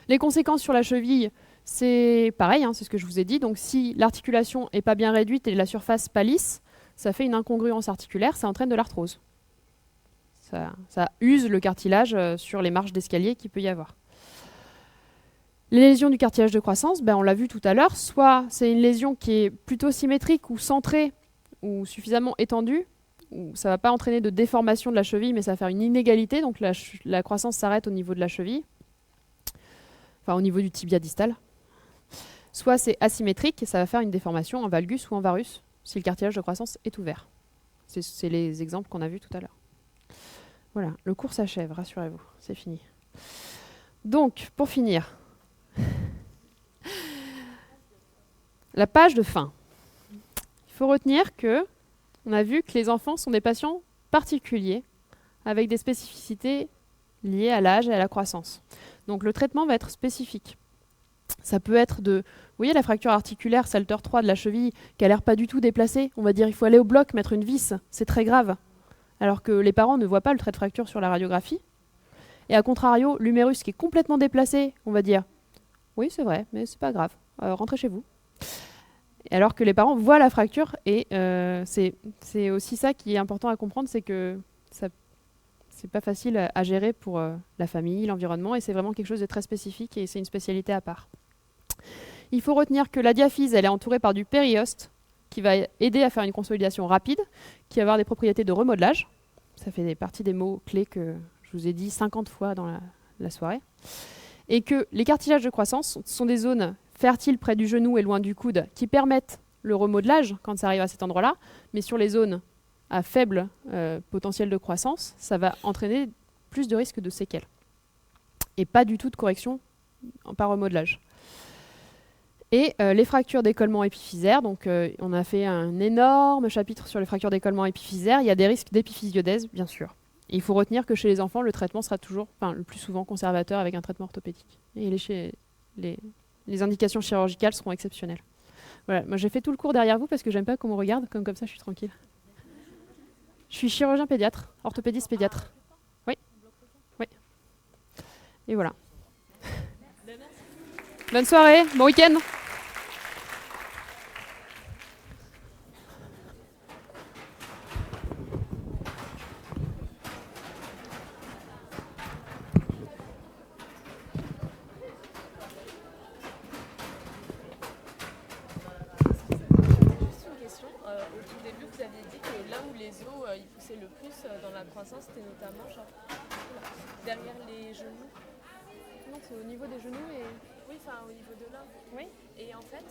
Les conséquences sur la cheville, c'est pareil, hein, c'est ce que je vous ai dit. Donc si l'articulation n'est pas bien réduite et la surface pas lisse, ça fait une incongruence articulaire, ça entraîne de l'arthrose. Ça use le cartilage sur les marches d'escalier qu'il peut y avoir. Les lésions du cartilage de croissance, ben on l'a vu tout à l'heure, soit c'est une lésion qui est plutôt symétrique ou centrée ou suffisamment étendue, où ça ne va pas entraîner de déformation de la cheville, mais ça va faire une inégalité, donc la croissance s'arrête au niveau de la cheville, enfin au niveau du tibia distal. Soit c'est asymétrique et ça va faire une déformation en valgus ou en varus, si le cartilage de croissance est ouvert. C'est les exemples qu'on a vus tout à l'heure. Voilà, le cours s'achève, rassurez-vous, c'est fini. Donc, pour finir, la page de fin. Il faut retenir que on a vu que les enfants sont des patients particuliers avec des spécificités liées à l'âge et à la croissance. Donc le traitement va être spécifique. Ça peut être vous voyez la fracture articulaire Salter 3 de la cheville qui a l'air pas du tout déplacée. On va dire il faut aller au bloc, mettre une vis, c'est très grave. Alors que les parents ne voient pas le trait de fracture sur la radiographie. Et à contrario, l'humérus qui est complètement déplacé, on va dire oui c'est vrai, mais c'est pas grave, rentrez chez vous. Alors que les parents voient la fracture et c'est aussi ça qui est important à comprendre, c'est que c'est pas facile à gérer pour la famille, l'environnement, et c'est vraiment quelque chose de très spécifique et c'est une spécialité à part. Il faut retenir que la diaphyse, elle est entourée par du périoste qui va aider à faire une consolidation rapide, qui va avoir des propriétés de remodelage. Ça fait partie des mots clés que je vous ai dit 50 fois dans la soirée. Et que les cartilages de croissance sont des zones fertiles près du genou et loin du coude qui permettent le remodelage quand ça arrive à cet endroit-là, mais sur les zones à faible potentiel de croissance, ça va entraîner plus de risques de séquelles. Et pas du tout de correction par remodelage. Et les fractures d'écollement épiphysaire, donc on a fait un énorme chapitre sur les fractures d'écollement épiphysaire, il y a des risques d'épiphysiodèse, bien sûr. Et il faut retenir que chez les enfants, le traitement sera toujours, le plus souvent conservateur avec un traitement orthopédique. Et les indications chirurgicales seront exceptionnelles. Voilà, moi j'ai fait tout le cours derrière vous parce que j'aime pas qu'on me regarde, comme ça je suis tranquille. Je suis chirurgien pédiatre, orthopédiste pédiatre. Oui. Oui. Et voilà. Bonne soirée, bon week-end. Au tout début, vous aviez dit que là où les os ils poussaient le plus dans la croissance, c'était notamment genre derrière les genoux. Non, c'est au niveau des genoux et... Oui, enfin au niveau de là. Oui. Et en fait,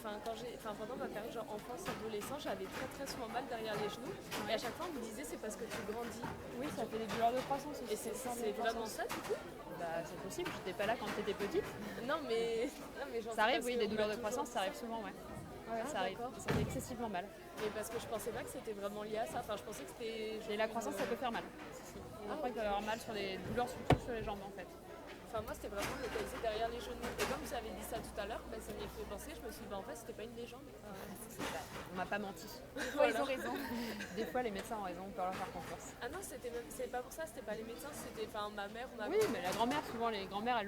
pendant ma période genre enfance, adolescent, j'avais très souvent mal derrière les genoux. Ouais. Et à chaque fois, on me disait c'est parce que tu grandis. Oui, ça fait des douleurs de croissance aussi. Et c'est vraiment ça du coup? Bah, c'est possible, j'étais pas là quand t'étais petite. Non mais ça arrive, oui, des douleurs de croissance, ça arrive souvent, ouais. Ouais, Ah, ça arrive. d'accord. Ça fait excessivement mal. Mais parce que je pensais pas que c'était vraiment lié à ça. Enfin, je pensais que c'était. Et la croissance, ça peut faire mal. Ah, Après, il peut y avoir mal sur les douleurs, surtout sur les jambes en fait. Enfin, moi, c'était vraiment localisé derrière les genoux. Et comme vous avez dit ça tout à l'heure, bah, ça m'y a fait penser. Je me suis dit, bah, en fait, c'était pas une légende. On m'a pas menti. Voilà. Ils ont raison. Des fois, les médecins ont raison, on peut leur faire confiance. Ah non, c'est pas pour ça, c'était pas les médecins, c'était enfin, ma mère ou ma Oui, mais la grand-mère, souvent, les grand-mères, elles